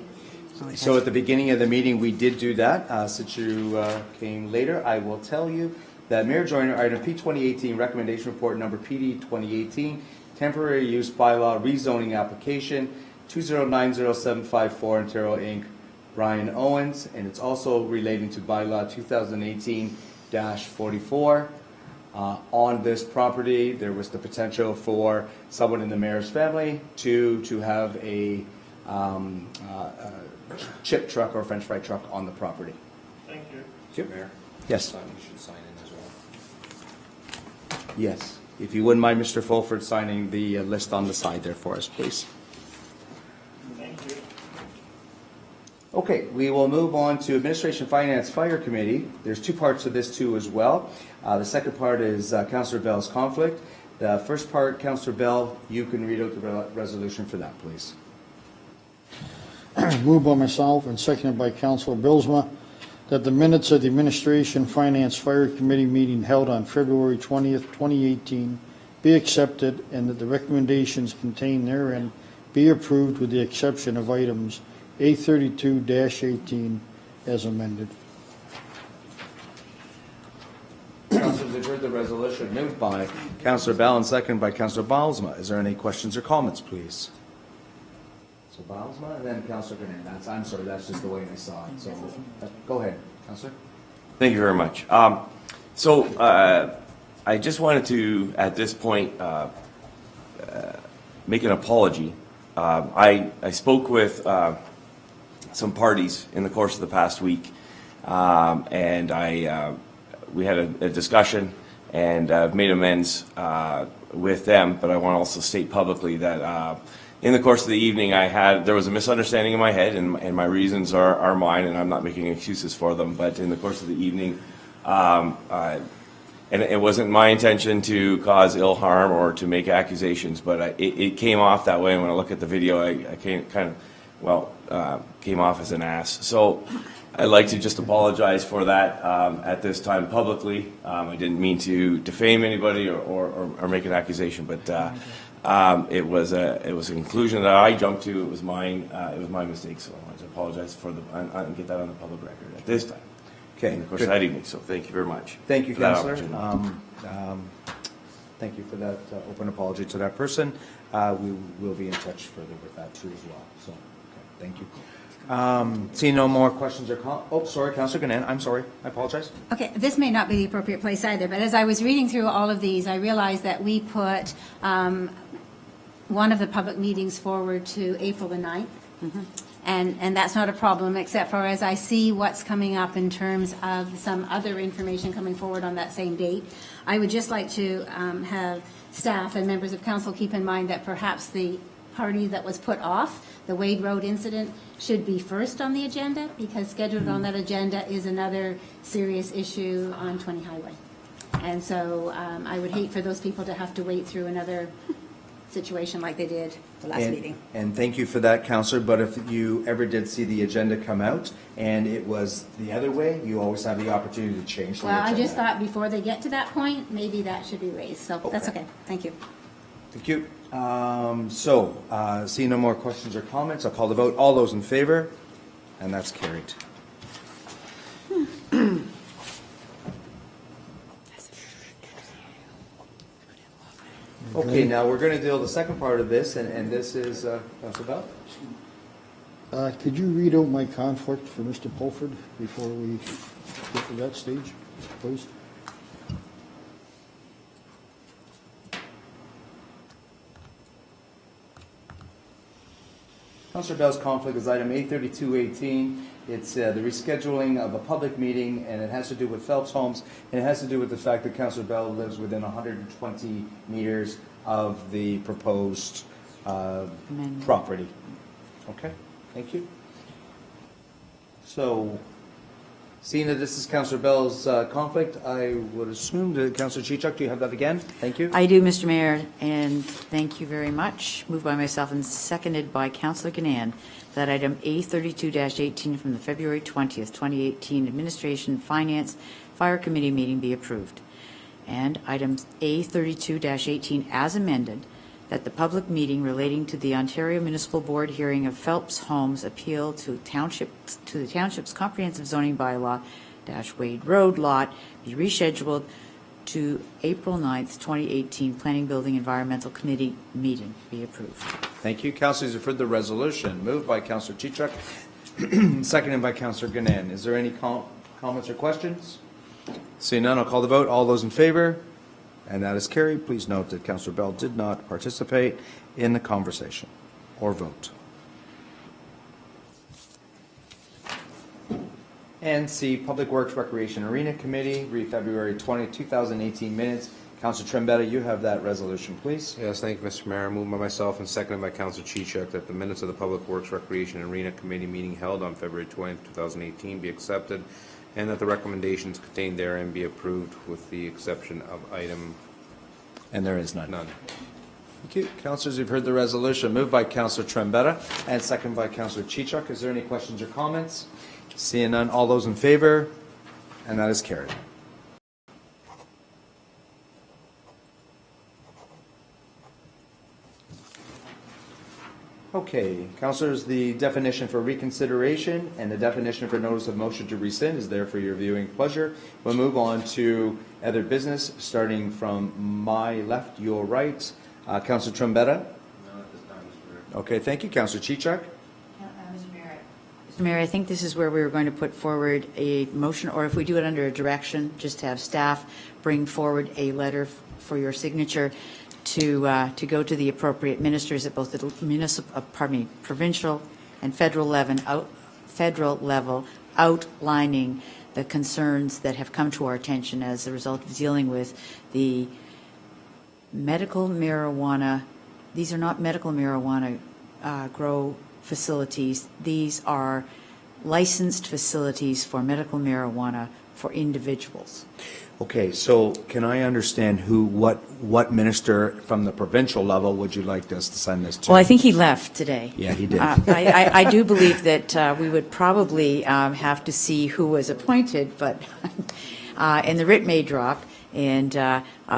minutes. So at the beginning of the meeting, we did do that. Since you came later, I will tell you that Mayor Joyner, item P 2018, recommendation report number PD 2018, temporary use bylaw rezoning application 2090754 Ontario Inc. Brian Owens, and it's also relating to bylaw 2018-44. On this property, there was the potential for someone in the mayor's family to have a chip truck or French fry truck on the property. Thank you. Yep. Mayor? Yes. You should sign in as well. Yes. If you wouldn't mind, Mr. Fulford, signing the list on the side there for us, please. Thank you. Okay, we will move on to Administration, Finance, Fire Committee. There's two parts to this too as well. The second part is Councillor Bell's conflict. The first part, Councillor Bell, you can read out the resolution for that, please. Moved by myself and seconded by Councilor Bilsma that the minutes of the Administration, Finance, Fire Committee meeting held on February 20th, 2018 be accepted, and that the recommendations contained therein be approved with the exception of items A32-18 as amended. Councillors, you've heard the resolution moved by Councillor Bell and seconded by Councillor Bilsma. Is there any questions or comments, please? So Bilsma and then Councillor Grenade. I'm sorry, that's just the way I saw it. So go ahead, Councillor. Thank you very much. I just wanted to, at this point, make an apology. I spoke with some parties in the course of the past week, and we had a discussion, and I've made amends with them, but I want to also state publicly that in the course of the evening, there was a misunderstanding in my head, and my reasons are mine, and I'm not making excuses for them. But in the course of the evening, and it wasn't my intention to cause ill harm or to make accusations, but it came off that way. And when I look at the video, I came off as an ass. So I'd like to just apologize for that at this time publicly. I didn't mean to defame anybody or make an accusation, but it was a conclusion that I jumped to. It was mine. It was my mistake. So I want to apologize and get that on the public record at this time. Okay, And of course, good. that evening. So thank you very much. Thank you, for that Councillor. opportunity. Thank you for that open apology to that person. We will be in touch further with that too as well. So, okay, thank you. Seeing no more questions or sorry, Councillor Gannon, I'm sorry. I apologize. Okay, this may not be the appropriate place either, but as I was reading through all of these, I realized that we put one of the public meetings forward to April the 9th. And that's not a problem, except for as I see what's coming up in terms of some other information coming forward on that same date, I would just like to have staff and members of council keep in mind that perhaps the party that was put off, the Wade Road incident, should be first on the agenda, because scheduled on that agenda is another serious issue on 20 Highway. And so I would hate for those people to have to wait through another situation like they did the last meeting. And thank you for that, Councillor, but if you ever did see the agenda come out and it was the other way, you always have the opportunity to change the Well, agenda. I just thought before they get to that point, maybe that should be raised, so that's Okay. okay. Thank you. Thank you. Seeing no more questions or comments, I'll call the vote. All those in favor? And that's carried. Okay, now we're going to deal with the second part of this, and this is, Councillor Bell? Could you read out my conflict for Mr. Pulford before we get to that stage, please? Councillor Bell's conflict is item A3218. It's the rescheduling of a public meeting, and it has to do with Phelps Homes, and it has to do with the fact that Councillor Bell lives within 120 meters of the proposed Amendment. property. Okay, thank you. So, seeing that this is Councillor Bell's conflict, I would assume that Councillor Chichuk, do you have that again? Thank you. I do, Mr. Mayor, and thank you very much. Moved by myself and seconded by Councillor Gannon that item A32-18 from the February 20th, 2018 Administration, Finance, Fire Committee meeting be approved. And item A32-18 as amended, that the public meeting relating to the Ontario Municipal Board hearing of Phelps Homes appeal to the Township's Comprehensive Zoning Bylaw Wade Road lot be rescheduled to April 9th, 2018 Planning, Building, Environmental Committee meeting be approved. Thank you. Councillors, you've heard the resolution. Moved by Councillor Chichuk, seconded by Councillor Gannon. Is there any comments or questions? Seeing none, I'll call the vote. All those in favor? And that is carried. Please note that Councillor Bell did not participate in the conversation or vote. And C, Public Works Recreation Arena Committee, read February 20, 2018 minutes. Councillor Trembetta, you have that resolution, please. Yes, thank you, Mr. Mayor. Moved by myself and seconded by Councilor Chichuk that the minutes of the Public Works Recreation and Arena Committee meeting held on February 20th, 2018 be accepted, and that the recommendations contained therein be approved with the exception of item And there is none. none. Thank you. Councillors, you've heard the resolution. Moved by Councillor Trembetta and seconded by Councillor Chichuk. Is there any questions or comments? Seeing none, all those in favor? And that is carried. Okay, councillors, the definition for reconsideration and the definition for notice of motion to rescind is there for your viewing pleasure. We'll move on to other business, starting from my left, your right. Councillor Trombetta? Okay, thank you. Councillor Chichuk? Mr. Mayor, I think this is where we were going to put forward a motion, or if we do it under a direction, just to have staff bring forward a letter for your signature to go to the appropriate ministers at both the provincial and federal level, outlining the concerns that have come to our attention as a result of dealing with the medical marijuana. These are not medical marijuana grow facilities. These are licensed facilities for medical marijuana for individuals. Okay, so can I understand what minister from the provincial level would you like us to send this to? Well, I think he left today. Yeah, he did. I do believe that we would probably have to see who was appointed, but, and the writ may drop, and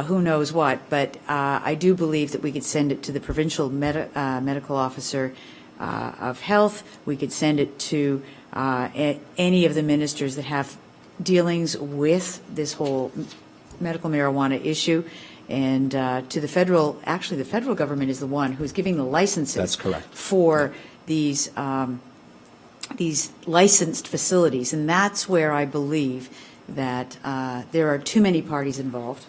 who knows what, but I do believe that we could send it to the provincial medical officer of health. We could send it to any of the ministers that have dealings with this whole medical marijuana issue, and to the federal, actually the federal government is the one who's giving the licenses. That's correct. For these licensed facilities, and that's where I believe that there are too many parties involved,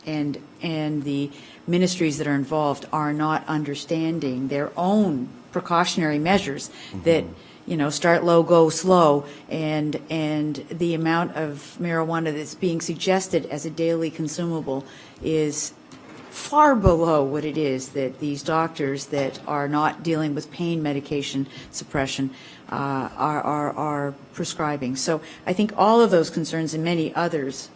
and the ministries that are involved are not understanding their own precautionary measures that, you know, start low, go slow, and the amount of marijuana that's being suggested as a daily consumable is far below what it is that these doctors that are not dealing with pain medication suppression are prescribing. So I think all of those concerns and many others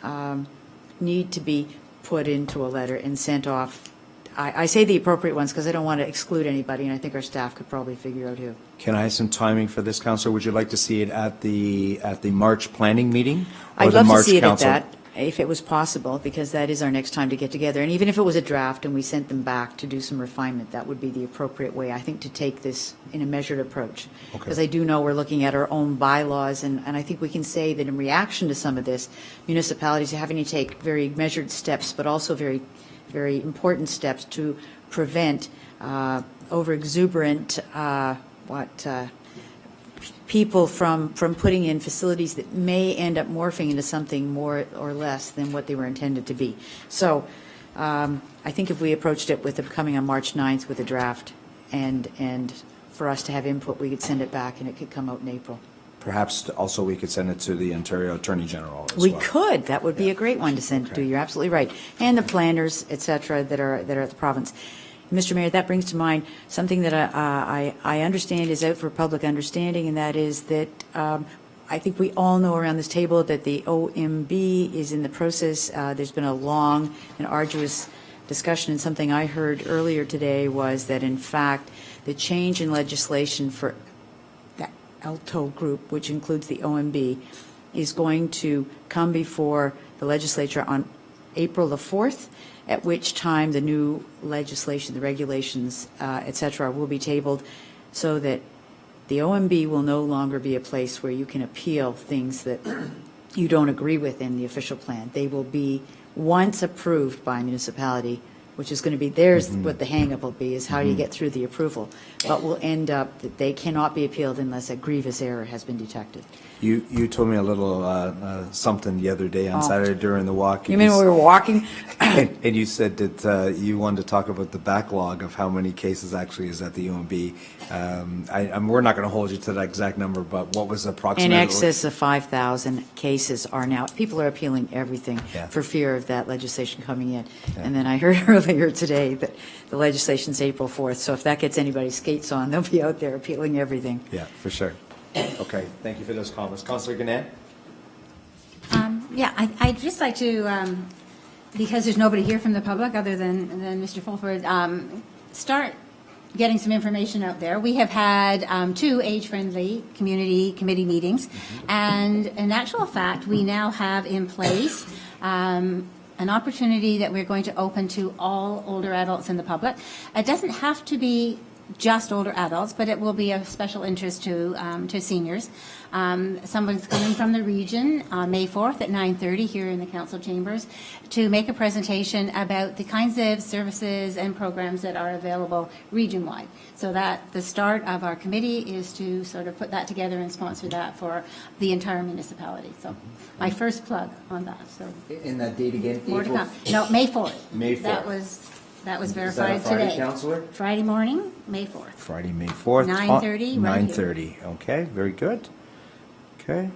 need to be put into a letter and sent off. I say the appropriate ones because I don't want to exclude anybody, and I think our staff could probably figure out who. Can I have some timing for this, Councillor? Would you like to see it at the March planning meeting? Or I'd the love to March see it council? at that, if it was possible, because that is our next time to get together. And even if it was a draft and we sent them back to do some refinement, that would be the appropriate way, I think, to take this in a measured approach. Okay. Because I do know we're looking at our own bylaws, and I think we can say that in reaction to some of this, municipalities are having to take very measured steps, but also very, very important steps to prevent over-exuberant people from putting in facilities that may end up morphing into something more or less than what they were intended to be. So I think if we approached it with it coming on March 9th with a draft and for us to have input, we could send it back and it could come out in April. Perhaps also we could send it to the Ontario Attorney General as We well. could. That would be a great one to send to. Okay. You're absolutely right. And the planners, et cetera, that are at the province. Mr. Mayor, that brings to mind something that I understand is out for public understanding, and that is that I think we all know around this table that the OMB is in the process. There's been a long and arduous discussion, and something I heard earlier today was that, in fact, the change in legislation for that ALTO group, which includes the OMB, is going to come before the legislature on April the 4th, at which time the new legislation, the regulations, et cetera, will be tabled so that the OMB will no longer be a place where you can appeal things that you don't agree with in the official plan. They will be, once approved by a municipality, which is going to be, there's what the hang-up will be, is how do you get through the approval, but will end up that they cannot be appealed unless a grievous error has been detected. You told me a little something the other day on Saturday during the walk. You mean when we were walking? And you said that you wanted to talk about the backlog of how many cases actually is at the UMB. We're not going to hold you to that exact number, but what was approximately? In excess of 5,000 cases are now, people are appealing everything Yeah. for fear of that legislation coming in. Yeah. And then I heard earlier today that the legislation's April 4th, so if that gets anybody's skates on, they'll be out there appealing everything. Yeah, for sure. Okay, thank you for those comments. Councillor Gannett? Yeah, I'd just like to, because there's nobody here from the public other than Mr. Fulford, start getting some information out there. We have had 2 age-friendly community committee meetings, and in actual fact, we now have in place an opportunity that we're going to open to all older adults in the public. It doesn't have to be just older adults, but it will be of special interest to seniors. Someone's coming from the region on May 4th at 9:30 here in the council chambers to make a presentation about the kinds of services and programs that are available region-wide. So that the start of our committee is to sort of put that together and sponsor that for the entire municipality. So my first plug on that. So In that date again? more to come. No, May 4th. May 4th. That was Is that a verified Friday, today. Councillor? Friday morning, May 4th. Friday, May 4th. 9:30, right here. 9:30, okay, very good. Okay.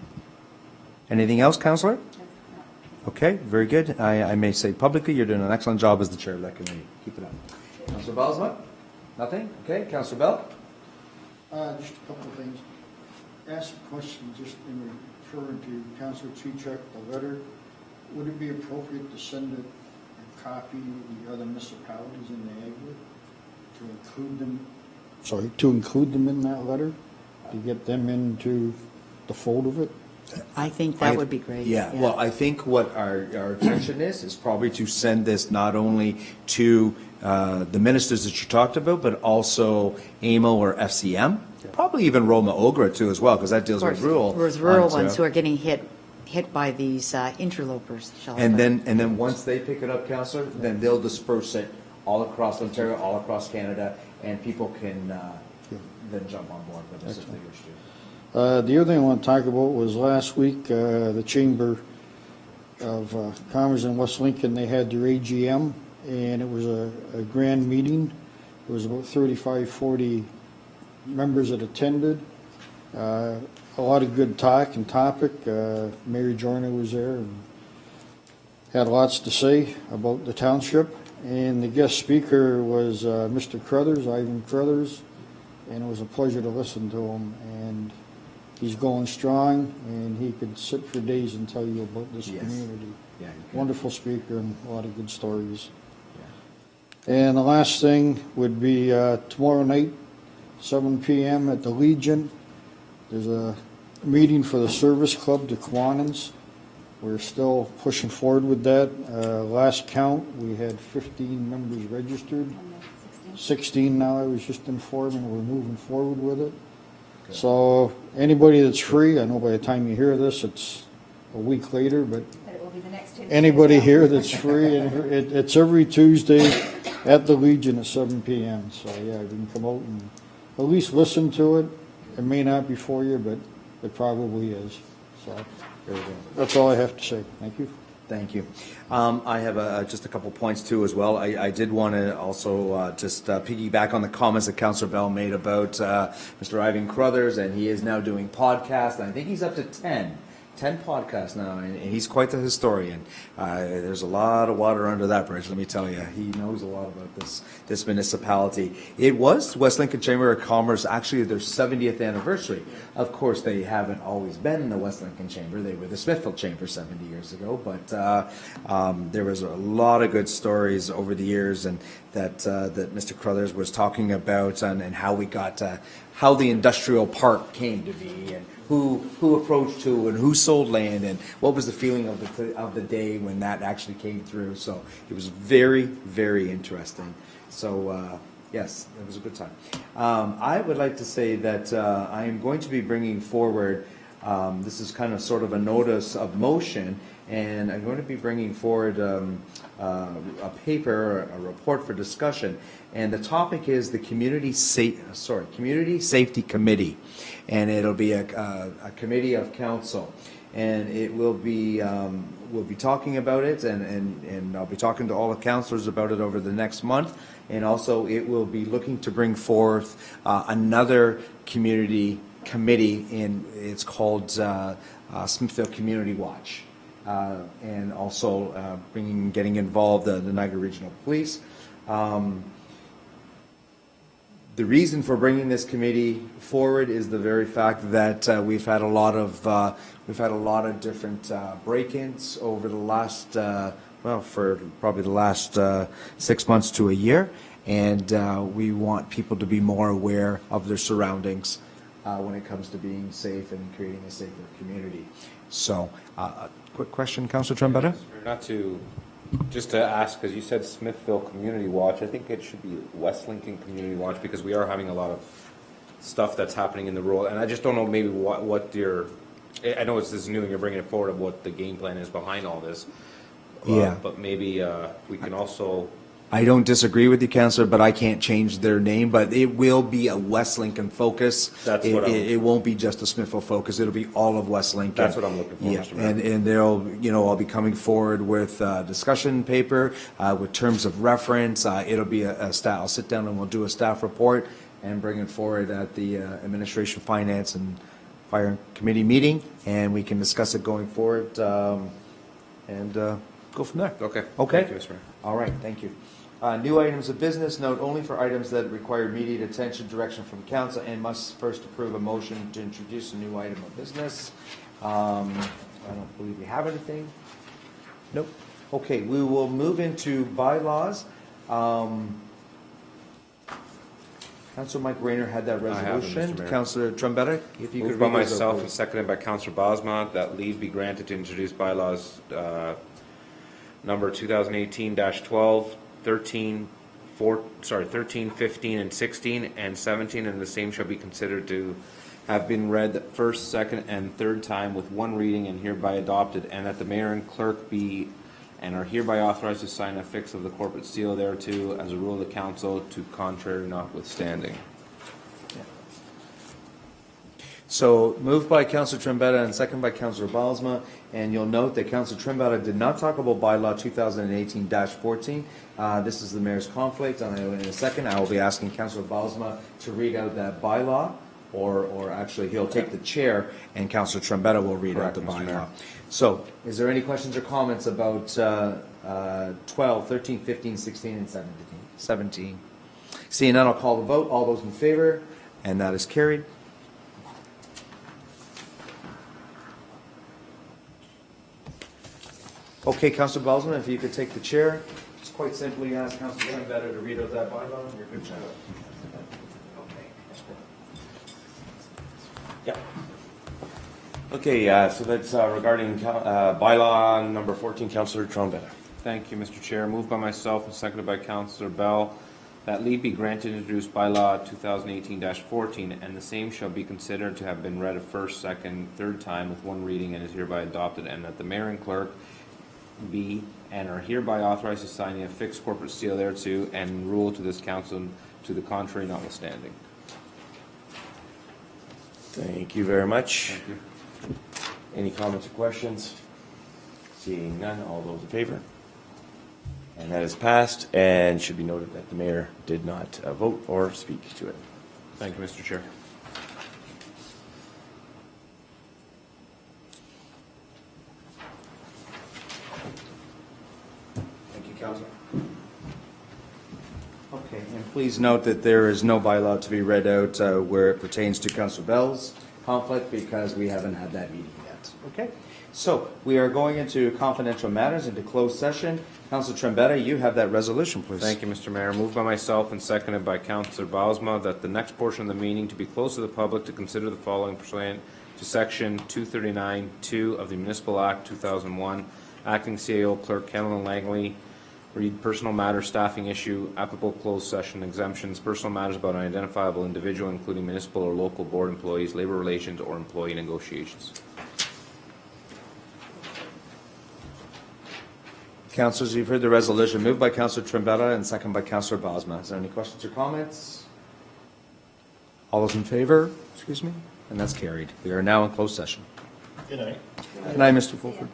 Anything else, Councillor? Okay, very good. I may say publicly, you're doing an excellent job as the chair of that committee. Keep it up. Councillor Bell's what? Nothing? Okay, Councillor Bell? Just a couple of things. Ask a question just in referring to Councilor Chichak, the letter. Would it be appropriate to send it and copy the other municipalities in Niagara to include them? Sorry, to include them in that letter, to get them into the fold of it? I think that would be great. Yeah, well, I think what our intention is probably to send this not only to the ministers that you talked about, but also AMO or FCM, probably even Roma Ogra too as well, because that Of deals course, with rural. With rural Ontario. ones who are getting hit by these interlopers, shall I And put. then once they pick it up, Councillor, then they'll disperse it all across Ontario, all across Canada, and people can then jump on board with us if they wish to. The other thing I want to talk about was last week, the Chamber of Commerce in West Lincoln, they had their AGM, and it was a grand meeting. There was about 35, 40 members that attended. A lot of good talk and topic. Mary Joyner was there and had lots to say about the township. And the guest speaker was Mr. Crothers, Ivan Crothers, and it was a pleasure to listen to him. And he's going strong, and he could sit for days and tell you about this Yes. community. Yeah, you can. Wonderful speaker and a lot of good stories. And the last thing would be tomorrow night, 7 p.m. at the Legion. There's a meeting for the Service Club, the Kiwanans. We're still pushing forward with that. Last count, we had 15 members registered. 16 now, I was just informed, and we're moving forward with it. So anybody that's free, I know by the time you hear this, it's a week later, but But it will be the next Tuesday. anybody here that's free, and it's every Tuesday at the Legion at 7 p.m. So yeah, you can come out and at least listen to it. It may not be for you, but it probably is. So Very good. that's all I have to say. Thank you. Thank you. I have just a couple points too as well. I did want to also just piggyback on the comments that Councillor Bell made about Mr. Ivan Crothers, and he is now doing podcasts. I think he's up to 10 podcasts now, and he's quite the historian. There's a lot of water under that bridge, let me tell you. He knows a lot about this municipality. It was West Lincoln Chamber of Commerce, actually their 70th anniversary. Of course, they haven't always been the West Lincoln Chamber. They were the Smithfield Chamber 70 years ago, but there was a lot of good stories over the years, and that Mr. Crothers was talking about, and how we got how the industrial park came to be, and who approached who, and who sold land, and what was the feeling of the day when that actually came through. So it was very, very interesting. So yes, it was a good time. I would like to say that I am going to be bringing forward, this is kind of sort of a notice of motion, and I'm going to be bringing forward a paper, a report for discussion, and the topic is the Community Safety Committee, and it'll be a committee of council, and it will be we'll be talking about it, and I'll be talking to all the councillors about it over the next month, and also it will be looking to bring forth another community committee, and it's called Smithfield Community Watch. And also getting involved the Niagara Regional Police. The reason for bringing this committee forward is the very fact that we've had a lot of different break-ins over the last for probably the last 6 months to a year, and we want people to be more aware of their surroundings when it comes to being safe and creating a safer community. So, quick question, Councillor Trombetta? Not to, just to ask, because you said Smithfield Community Watch, I think it should be West Lincoln Community Watch, because we are having a lot of stuff that's happening in the rural, and I just don't know maybe what your, I know this is new and you're bringing it forward of what the game plan is behind all this. Yeah. But maybe we can also, I don't disagree with you, Councillor, but I can't change their name, but it will be a West Lincoln focus. That's what it won't be just a Smithfield focus, it'll be all of West Lincoln. That's what I'm looking for, Yeah, Mr. Mayor. and they'll, I'll be coming forward with a discussion paper, with terms of reference. It'll be a staff, I'll sit down and we'll do a staff report and bring it forward at the Administration, Finance, and Fire Committee meeting, and we can discuss it going forward, and go from there. okay. Okay. Thank you, Mr. Mayor. All right, thank you. New items of business, note only for items that require immediate attention, direction from council, and must first approve a motion to introduce a new item of business. I don't believe we have anything. Nope. Okay, we will move into bylaws. Councilor Mike Rayner had that I have it, Mr. resolution. Mayor. Councilor Trumpetta, if you could Moved by read those out, myself please. and seconded by Councillor Bosma that leave be granted to introduce bylaws number 2018-12, 13, 15, and 16, and 17, and the same shall be considered to have been read the first, second, and third time with one reading and hereby adopted, and that the mayor and clerk be and are hereby authorized to sign a affix of the corporate seal thereto as a rule of the council, to contrary notwithstanding. So moved by Councilor Trumpetta and second by Councilor Balsma. And you'll note that Councilor Trumpetta did not talk about bylaw 2018-14. This is the mayor's conflict, and in a second I will be asking Councilor Balsma to read out that bylaw, or actually he'll take the chair and Councilor Trumpetta will read out Correct, the Mr. bylaw. Mayor. So is there any questions or comments about 12, 13, 15, 16, and 17? Seeing none, I'll call the vote. All those in favor? And that is carried. Okay, Councilor Balsman, if you could take the chair, just quite simply ask Councilor Trumpetta to read out that bylaw, and you're good to go. Yeah. Okay, so that's regarding bylaw number 14, Councillor Trombetta. Thank you, Mr. Chair. Moved by myself and seconded by Councillor Bell that leave be granted to introduce bylaw 2018-14, and the same shall be considered to have been read a first, second, third time with one reading and is hereby adopted, and that the mayor and clerk be and are hereby authorized to sign the affixed corporate seal thereto and rule to this council to the contrary notwithstanding. Thank you very much. Thank you. Any comments or questions? Seeing none, all those in favor? And that is passed, and should be noted that the mayor did not vote or speak to it. Thank you, Mr. Chair. Thank you, Councilor. Okay, and please note that there is no bylaw to be read out where it pertains to Councilor Bell's conflict, because we haven't had that meeting yet. Okay, so we are going into confidential matters, into closed session. Councilor Trombetta, you have that resolution, please. Thank you, Mr. Mayor. Moved by myself and seconded by Councillor Bosma that the next portion of the meeting to be closed to the public to consider the following pursuant to Section 239(2) of the Municipal Act 2001, Acting CAO Clerk Kellen Langley, read personal matters, staffing issue, applicable closed session exemptions, personal matters about an identifiable individual, including municipal or local board employees, labor relations, or employee negotiations. Councilors, you've heard the resolution moved by Councilor Trombetta and second by Councilor Bosma. Is there any questions or comments? All those in favor? Excuse me? And that's carried. We are now in closed session. Good night. Good night, Mr. Fulford.